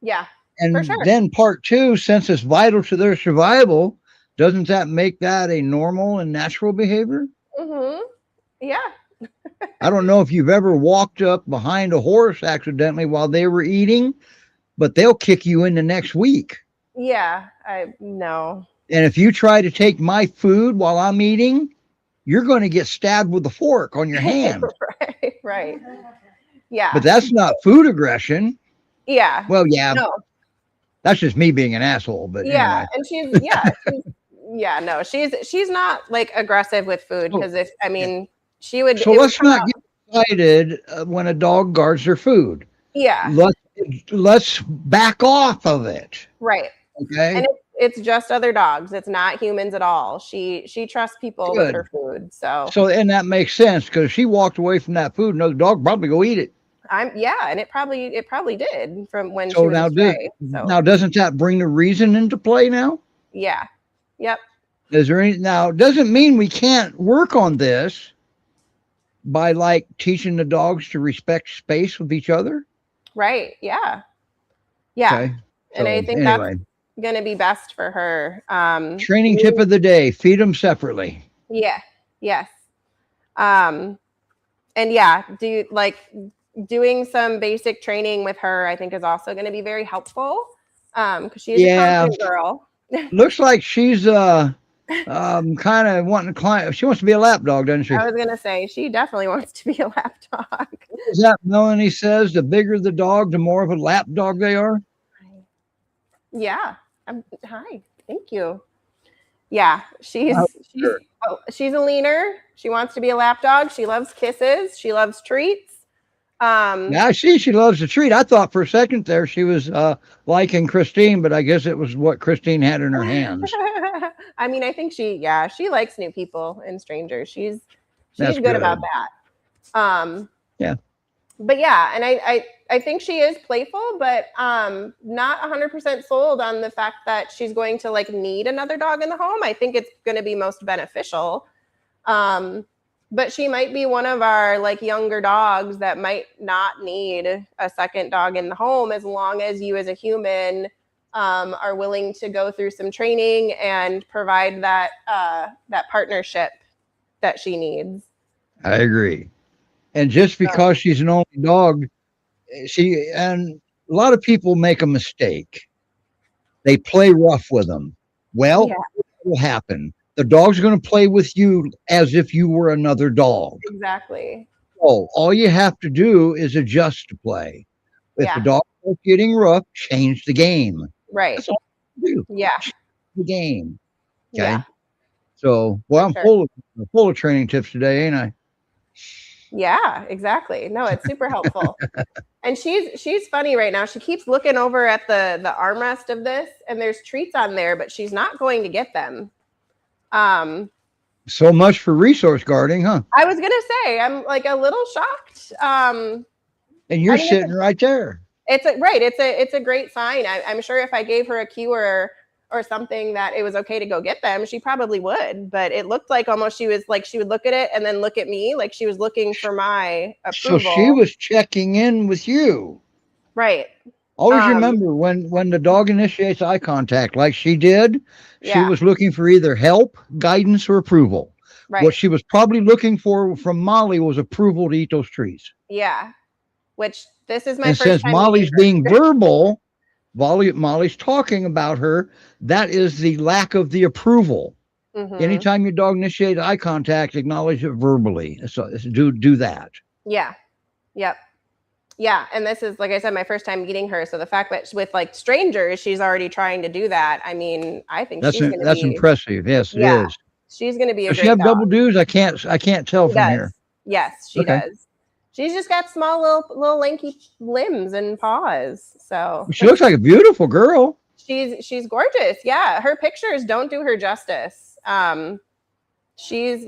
Yeah. And For sure. then part two, since it's vital to their survival, doesn't that make that a normal and natural behavior? Mm-hmm. Yeah. I don't know if you've ever walked up behind a horse accidentally while they were eating, but they'll kick you in the next week. Yeah. I know. And if you try to take my food while I'm eating, you're going to get stabbed with a fork on your hand. Right. Yeah. But that's not food aggression. Yeah. Well, yeah, No. that's just me being an asshole. But Yeah. anyway. And she's not like aggressive with food because if I mean she would. So it would let's come not out- get excited when a dog guards their food. Yeah. Let's back off of it. Right. Okay. And it's just other dogs. It's not humans at all. She trusts people with Good. her food. So And that makes sense because if she walked away from that food, another dog probably go eat it. and it probably did from when she So was now, a stray. now doesn't that bring the reason into play now? Yeah. Yep. Is there any now? Doesn't mean we can't work on this by like teaching the dogs to respect space with each other. Right. Yeah. Yeah. Okay. And I think anyway, that's going to be best for her. training tip of the day: feed them separately. Yeah. Yes. And yeah, doing some basic training with her, I think is also going to be very helpful. Because she is a confident girl. Looks like she's kind of wanting to climb. She wants to be a lap dog, doesn't she? I was going to say she definitely wants to be a lap dog. Is that Melanie says the bigger the dog, the more of a lap dog they are? Yeah. Hi. Thank you. Yeah. She's a leaner. She wants to be a lap dog. She loves kisses. She loves treats. Now I see she loves the treat. I thought for a second there she was liking Christine, but I guess it was what Christine had in her hands. I mean, I think she likes new people and strangers. She's That's good about that. Yeah. But yeah, and I think she is playful, but not 100% sold on the fact that she's going to like need another dog in the home. I think it's going to be most beneficial. But she might be one of our like younger dogs that might not need a second dog in the home as long as you as a human are willing to go through some training and provide that partnership that she needs. I agree. And just because she's an only dog, and a lot of people make a mistake. They play rough with them. Well, what will happen? The dog's going to play with you as if you were another dog. Exactly. So all you have to do is adjust to play. If the dog is getting rough, change the game. Right. That's all you do. Yeah. Change the game. Okay. Yeah. So, well, I'm full of training tips today, ain't I? Yeah, exactly. No, it's super helpful. And she's funny right now. She keeps looking over at the armrest of this, and there's treats on there, but she's not going to get them. So much for resource guarding, huh? I was gonna say I'm like a little shocked. And you're sitting right there. It's a great sign. I'm sure if I gave her a cue or something that it was okay to go get them, she probably would. But it looked like almost she was like she would look at it and then look at me like she was looking for my approval. So she was checking in with you. Right. Always remember when the dog initiates eye contact, like she did, she was looking for either help, guidance, or approval. Right. What she was probably looking for from Molly was approval to eat those treats. Yeah. Which this is my and first since time Molly's being verbal, Molly's talking about her, that is the lack of the approval. Anytime your dog initiates eye contact, acknowledge it verbally. So do that. Yeah. Yep. Yeah. And this is, like I said, my first time meeting her. So the fact that with like strangers, she's already trying to do that. I mean, I think That's she's going to that's be, impressive. Yes, it yeah, is. she's going to be a Does she great have dog. double dues? I can't tell She from does. here. Yes, she Okay. does. She's just got small little lanky limbs and paws. So She looks like a beautiful girl. she's gorgeous. Yeah. Her pictures don't do her justice. She's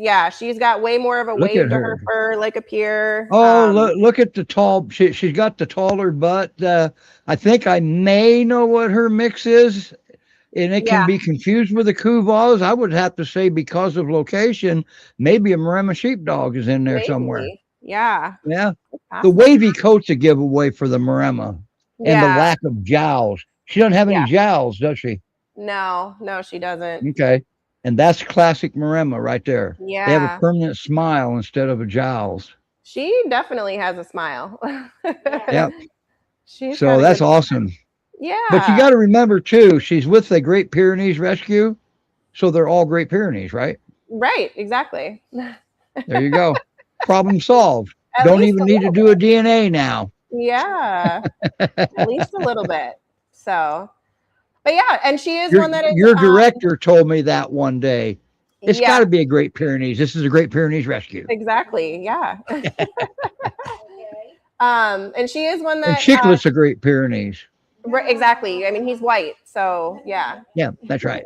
got way more of a Look wave at to her her. fur, like a Pyr. Oh, look at the tall. She's got the taller butt. I think I may know what her mix is, and it can be confused with a Couvals. I would have to say, because of location, maybe a Maremma sheepdog is in there somewhere. Yeah. Yeah. The wavy coat's a giveaway for the Maremma, and the lack of jowls. She doesn't have any jowls, does she? No, she doesn't. Okay. And that's classic Maremma right there. Yeah. They have a permanent smile instead of a jowls. She definitely has a smile. Yep. She's So that's awesome. Yeah. But you got to remember too, she's with the Great Pyrenees Rescue. So they're all Great Pyrenees, right? Right. Exactly. There you go. Problem solved. Don't even need to do a DNA now. Yeah. At least a little bit. So, but yeah, and she is one that is. Your director told me that one day. It's got to be a Great Pyrenees. This is a Great Pyrenees Rescue. Exactly. Yeah. And she is one that. And Chiclet's a Great Pyrenees. Exactly. I mean, he's white, so yeah. Yeah, that's right.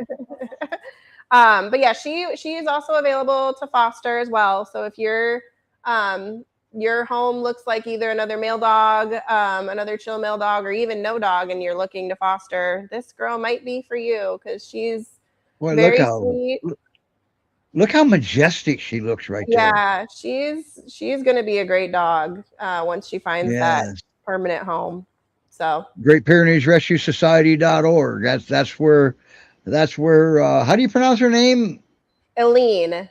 But yeah, she is also available to foster as well. So if your home looks like either another male dog, another chill male dog, or even no dog, and you're looking to foster, this girl might be for you because she's very sweet. Look how majestic she looks right there. Yeah, she's going to be a great dog once she finds that permanent home. So Great Pyrenees Rescue Society.org. That's where how do you pronounce her name? Elene.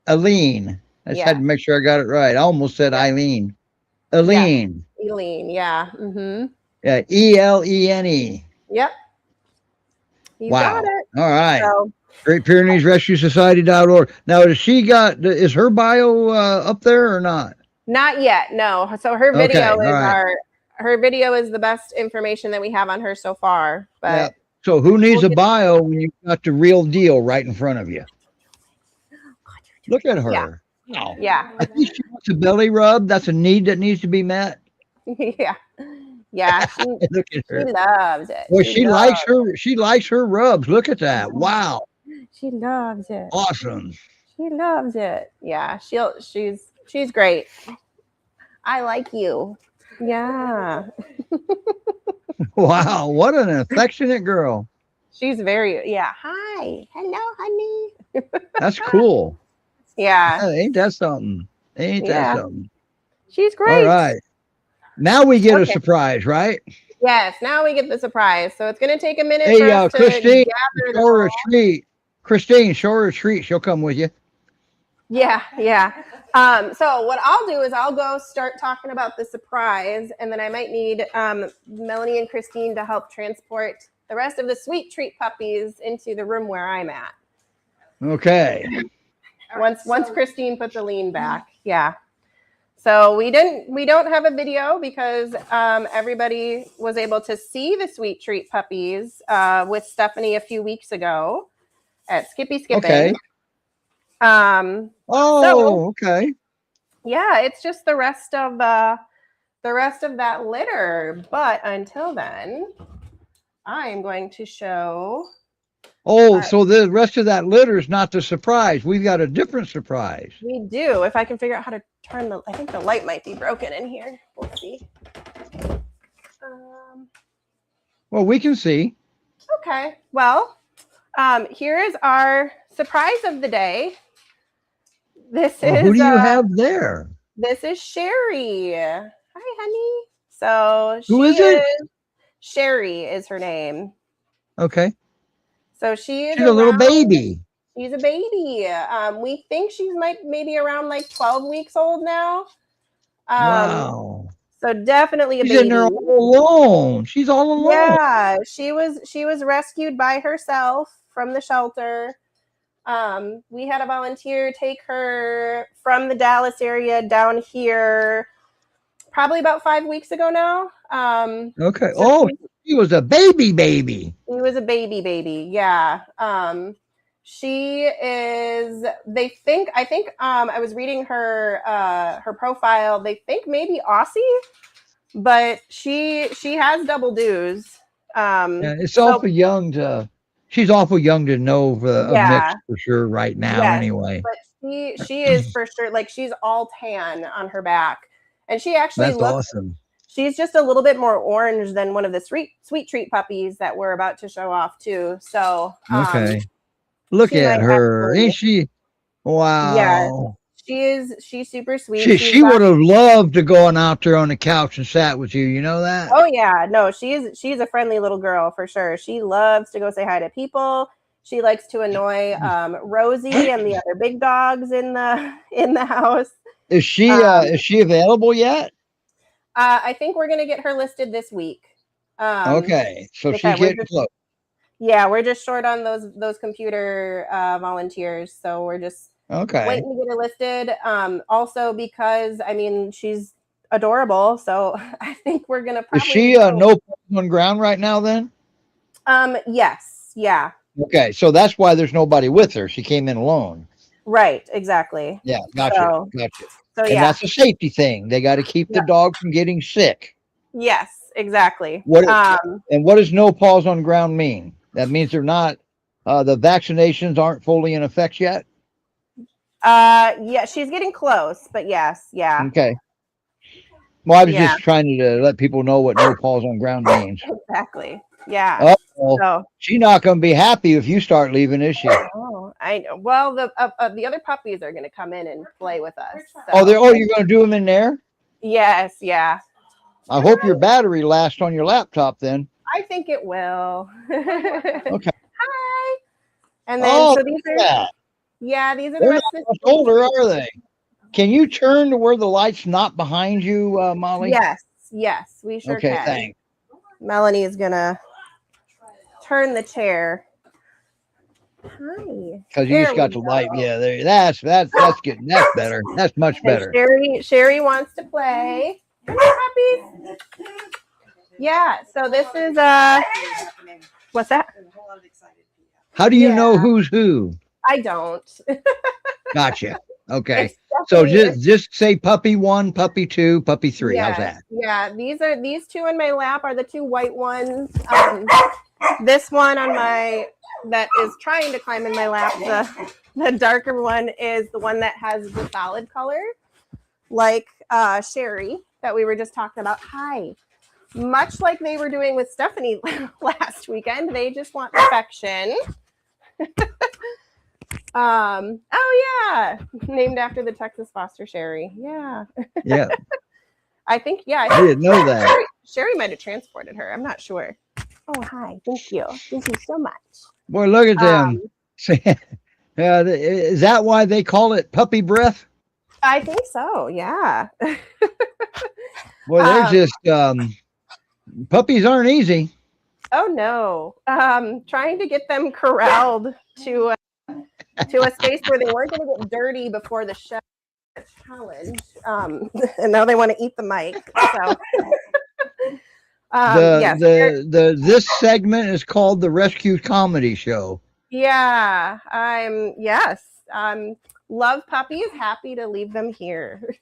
Elene. I just had to make sure I got it right. I almost said Eileen. Elene. Yeah. Elene, yeah. Mm-hmm. Yeah, Elene. Yep. You got it. All right. So, Great Pyrenees Rescue Society.org. Now, is her bio up there or not? Not yet, no. So her video her video is the best information that we have on her so far. But so who needs a bio when you've got the real deal right in front of you? Look at her. Yeah. Wow. Yeah. I think she wants a belly rub. That's a need that needs to be met. Yeah. Yeah. Look at her. She loves it. Well, she likes her rubs. Look at that. Wow. She loves it. Awesome. She loves it. Yeah. She's great. I like you. Yeah. Wow. What an affectionate girl. She's very, hi. Hello, honey. That's cool. Yeah. Ain't that something? Ain't that something? She's great. All right. Now we get a surprise, right? Yes. Now we get the surprise. So it's going to take a minute for us Christine, to gather show her a treat. Christine, show her a treat. She'll come with you. Yeah. So what I'll do is I'll go start talking about the surprise, and then I might need Melanie and Christine to help transport the rest of the sweet treat puppies into the room where I'm at. Okay. Once Christine puts Elene back. Yeah. So we don't have a video because everybody was able to see the sweet treat puppies with Stephanie a few weeks ago at Skippy Skipping. Okay. Okay. Yeah, it's just the rest of that litter. But until then, I am going to show. So the rest of that litter is not the surprise. We've got a different surprise. We do. If I can figure out how to turn I think the light might be broken in here. We'll see. Well, we can see. Okay. Well, here is our surprise of the day. This is who do you have there? This is Sherry. Hi, honey. So who is it? Sherry is her name. Okay. So she's a little baby. She's a baby. We think she's maybe around like 12 weeks old now. Wow. So definitely a baby. She's in there all alone. She's all alone. Yeah, she was rescued by herself from the shelter. We had a volunteer take her from the Dallas area down here probably about 5 weeks ago now. Okay. So Oh, he was a baby. he was a baby. Yeah. She is, I think I was reading her her profile. They think maybe Aussie, but she has double dues. Yeah, it's So awful young to. She's awful young to know a mix yeah, for sure right now. yes, Anyway, but she is for sure, like, she's all tan on her back, and she actually that's looks. awesome. She's just a little bit more orange than one of the sweet treat puppies that we're about to show off too. So Okay, look she at might her. actually, Ain't she? yeah, Wow. she's super sweet. She would have loved to go on out there on the couch and sat with you. You know that? Oh yeah, no, she's a friendly little girl for sure. She loves to go say hi to people. She likes to annoy Rosie and the other big dogs in the house. Is she available yet? I think we're gonna get her listed this week. Okay, so she's we're getting just, close. yeah, we're just short on those computer volunteers, so we're just Okay. waiting to get her listed. Also because I mean she's adorable, so I think we're gonna probably. Is she no on ground right now? Then. Yes, yeah. Okay, so that's why there's nobody with her. She came in alone. Right, exactly. Yeah, gotcha. So And yeah, that's a safety thing. They got to keep the dog from getting sick. yes, exactly. And what does no paws on ground mean? That means they're not. The vaccinations aren't fully in effect yet. Yeah, she's getting close, but yes, yeah. Okay. Well, I was just trying to let people know what no paws on ground means. Exactly. Yeah. So she's not going to be happy if you start leaving, is she? Oh, I know. Well, the other puppies are going to come in and play with us. So. Oh, you're going to do them in there? Yes. Yeah. I hope your battery lasts on your laptop then. I think it will. Okay. Hi. And then so these are. Yeah, these are the rest of the. How older are they? Can you turn to where the light's not behind you, Molly? Yes, we sure can. Okay, thanks. Melanie is gonna turn the chair. Hi. Because you just got the light. Yeah, there. That's getting. That's better. That's much better. Sherry wants to play. Come on, puppies. Yeah. So this is what's that? How do you know who's who? I don't. Gotcha. Okay. So just say puppy 1, puppy 2, puppy 3. Yeah, how's that? Yeah. These two in my lap are the two white ones. This one on that is trying to climb in my lap. The darker one is the one that has the solid color, like Sherry that we were just talking about. Hi. Much like they were doing with Stephanie last weekend, they just want affection. Oh yeah, named after the Texas foster Sherry. Yeah. I think I didn't know that. Sherry might have transported her. I'm not sure. Oh hi, thank you so much. Boy, look at them. Is that why they call it puppy breath? I think so. Yeah. Well, they're just puppies aren't easy. Oh no. Trying to get them corralled to a space where they weren't going to get dirty before the show challenge. And now they want to eat the mic. So this segment is called the Rescue Comedy Show. Yeah. Love puppies, happy to leave them here.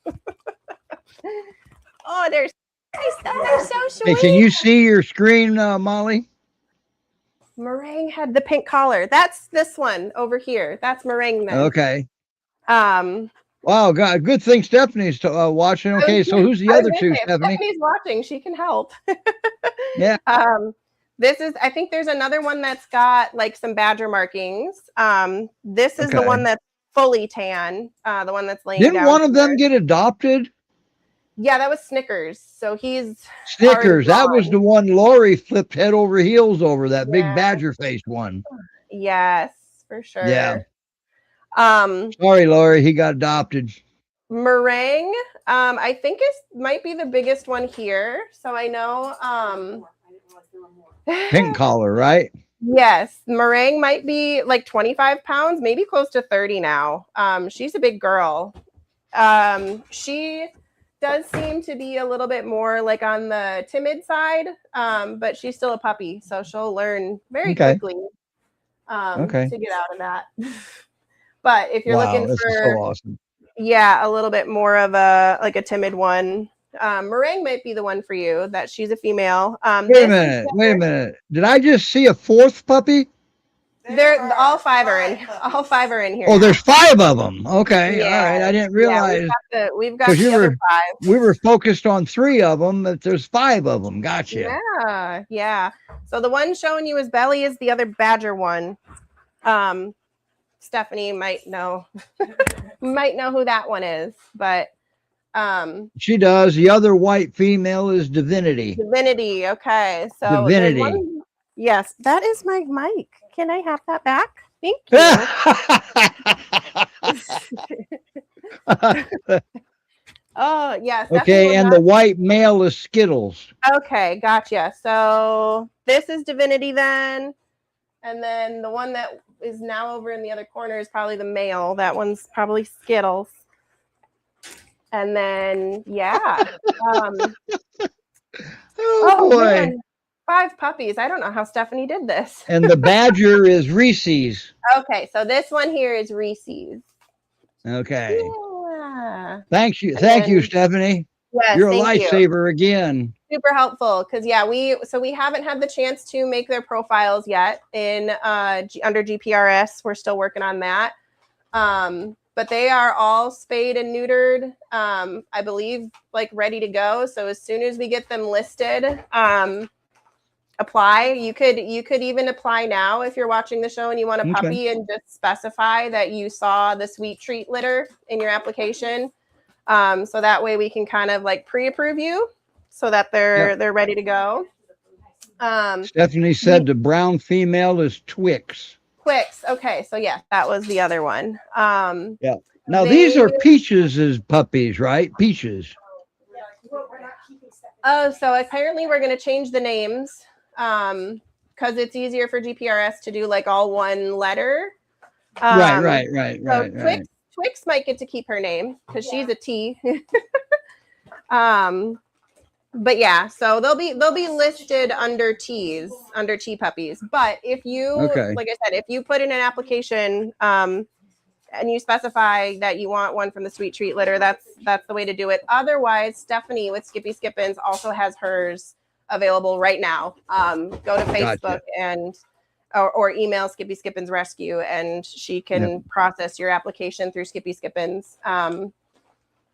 Oh, they're so sweet. Hey, can you see your screen, Molly? Meringue had the pink collar. That's this one over here. That's Meringue then. Okay. Wow, God, good thing Stephanie's watching. Okay, so who's the other two, Stephanie? Stephanie's watching. She can help. Yeah. I think there's another one that's got like some badger markings. This is the one that's fully tan. The one that's laying down. Didn't one of them get adopted? Yeah, that was Snickers. So he's Snickers. That was the one Lori flipped head over heels over, that big badger faced one. Yes, for sure. Yeah. Sorry, Lori, he got adopted. Meringue, I think might be the biggest one here. So I know pink collar, right? Yes, Meringue might be like 25 pounds, maybe close to 30 now. She's a big girl. She does seem to be a little bit more like on the timid side, but she's still a puppy, so she'll learn very quickly to get out of that. But if you're looking this is so for, awesome. yeah, a little bit more of a timid one, Meringue might be the one for you. That she's a female. Wait a minute. Did I just see a fourth puppy? They're all five are in here. Oh, there's 5 of them. Okay, Yeah. all right. I didn't realize. We've got the other 5. We were focused on 3 of them, but there's 5 of them. Gotcha. Yeah. So the one showing you his belly is the other badger one. Stephanie might know who that one is, but she does. The other white female is Divinity. Okay, so Divinity. Yes, that is my mic. Can I have that back? Thank you. Oh, yes. Okay, and the white male is Skittles. Okay, gotcha. So this is Divinity then. And then the one that is now over in the other corner is probably the male. That one's probably Skittles. And then, yeah. Oh boy. Man. 5 puppies. I don't know how Stephanie did this. And the badger is Reese's. Okay, so this one here is Reese's. Okay. Yeah. Thank you, Stephanie. Yes, you're a lifesaver again. Super helpful because we haven't had the chance to make their profiles yet in under GPRS. We're still working on that. But they are all spayed and neutered. I believe like ready to go. So as soon as we get them listed, apply. You could even apply now if you're watching the show and you want a puppy and just specify that you saw the sweet treat litter in your application. So that way we can kind of like pre-approve you so that they're ready to go. Stephanie said the brown female is Twix. Okay, so yeah, that was the other one. Yeah. Now these are Peaches' puppies, right? Peaches. Oh, so apparently we're going to change the names because it's easier for GPRS to do like all one letter. Right. Twix might get to keep her name because she's a T. But yeah, so they'll be listed under T puppies. But if you, like I said, if you put in an application and you specify that you want one from the sweet treat litter, that's the way to do it. Otherwise, Stephanie with Skippy Skippins also has hers available right now. Go to Facebook and or email Skippy Skippins Rescue, and she can process your application through Skippy Skippins.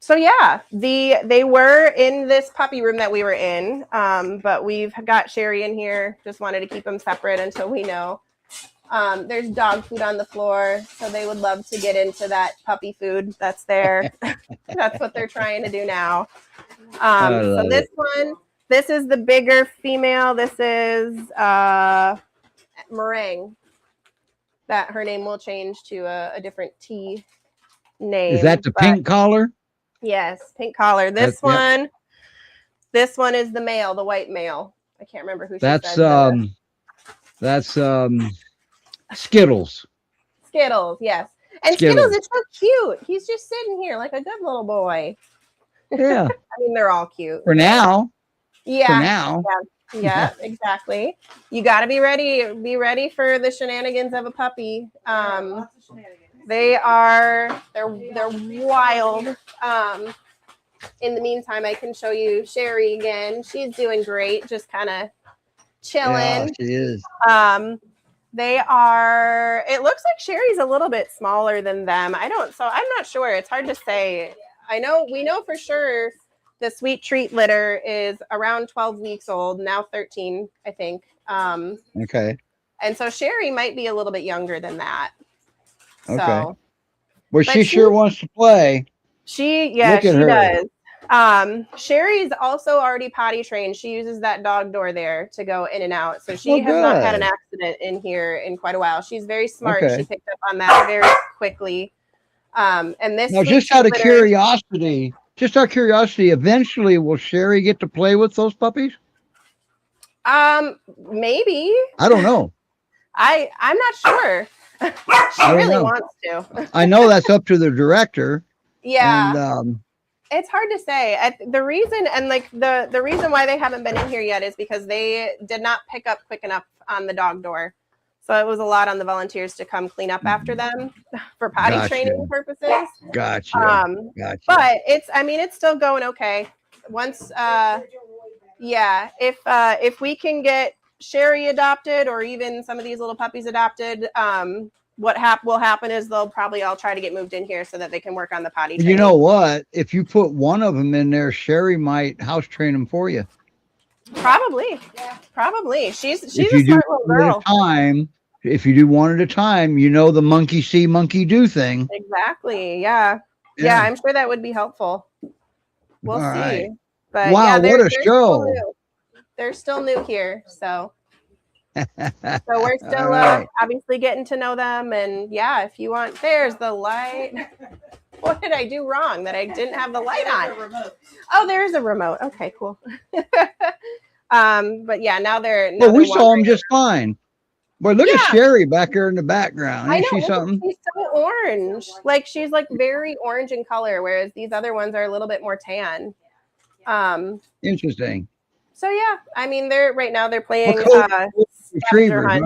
So yeah, they were in this puppy room that we were in, but we've got Sherry in here. Just wanted to keep them separate until we know. There's dog food on the floor, so they would love to get into that puppy food that's there. That's what they're trying to do now. So this is the bigger female. This is Meringue. That her name will change to a different T name. Is that the pink collar? Yes, pink collar. This one is the male, the white male. I can't remember who. That's Skittles. Skittles, yes. And Skittles is so cute. He's just sitting here like a good little boy. Yeah. I mean, they're all cute. For now. Yeah. For now. Yeah, exactly. You got to be ready. Be ready for the shenanigans of a puppy. They're wild. In the meantime, I can show you Sherry again. She's doing great. Just kind of chilling. Yeah, she is. They are, it looks like Sherry's a little bit smaller than them. I'm not sure. It's hard to say. We know for sure the sweet treat litter is around 12 weeks old, now 13, I think. Okay. And so Sherry might be a little bit younger than that. Okay. So, well, she sure wants to play. She does. Sherry's also already potty trained. She uses that dog door there to go in and out. So she has not had an accident in here in quite a while. She's very smart. She picked up on that very quickly. And this now, just out of curiosity, eventually will Sherry get to play with those puppies? Maybe. I don't know. I'm not sure. She really wants to. I know that's up to the director. Yeah. And, it's hard to say. The reason, and like the reason why they haven't been in here yet is because they did not pick up quick enough on the dog door. So it was a lot on the volunteers to come clean up after them for potty training purposes. Gotcha. But it's still going okay. Once, if we can get Sherry adopted, or even some of these little puppies adopted, what will happen is they'll probably all try to get moved in here so that they can work on the potty training. You know what? If you put one of them in there, Sherry might house train them for you. Probably. She's a smart little girl. If you do one at a time, the monkey see, monkey do thing. Exactly. Yeah. I'm sure that would be helpful. We'll see. Right. But wow, what a show! They're still new here, so we're still obviously getting to know them. And yeah, if you want, there's the light. What did I do wrong that I didn't have the light on? Oh, there is a remote. Okay, cool. But yeah, now they're. Well, we saw them just fine. Boy, look at Sherry back there in the background. Isn't she something? She's so orange. Like she's like very orange in color, whereas these other ones are a little bit more tan. Interesting. So yeah, they're right now they're playing retrievers.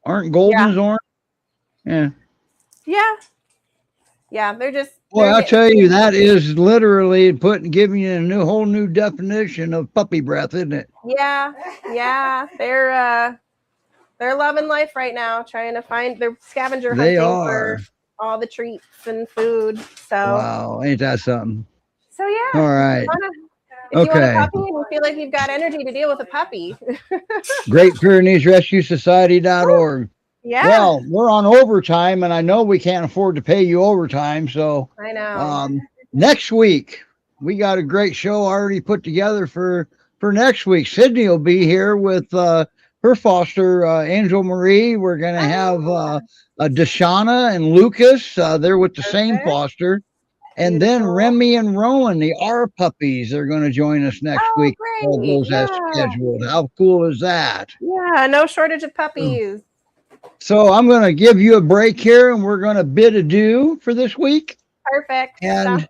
Aren't Goldens orange? Yeah, they're just. Boy, I'll tell you, that is literally giving you a whole new definition of puppy breath, isn't it? Yeah, they're loving life right now, trying to find their scavenger hunting for all the treats and food. So wow, ain't that something? So yeah. All right. If you want a puppy and you feel like you've got energy to deal with a puppy. Great Pyrenees Rescue Society.org. Yeah. Well, we're on overtime, and I know we can't afford to pay you overtime. So I know. Next week we got a great show already put together for next week. Sydney will be here with her foster, Angel Marie. We're going to have Deshauna and Lucas. They're with the same foster. And then Remy and Rowan, the R puppies, are going to join us next week. All goes as scheduled. How cool is that? Yeah, no shortage of puppies. So I'm going to give you a break here, and we're going to bid adieu for this week. Perfect. And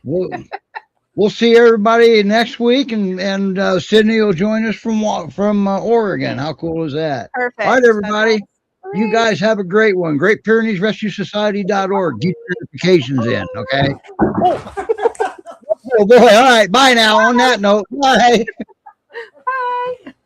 we'll see everybody next week, and Sydney will join us from Oregon. How cool is that? Perfect. All right, everybody. You guys have a great one. Great Pyrenees Rescue Society.org. Get your notifications in, okay? Oh, boy. All right. Bye now. On that note, bye.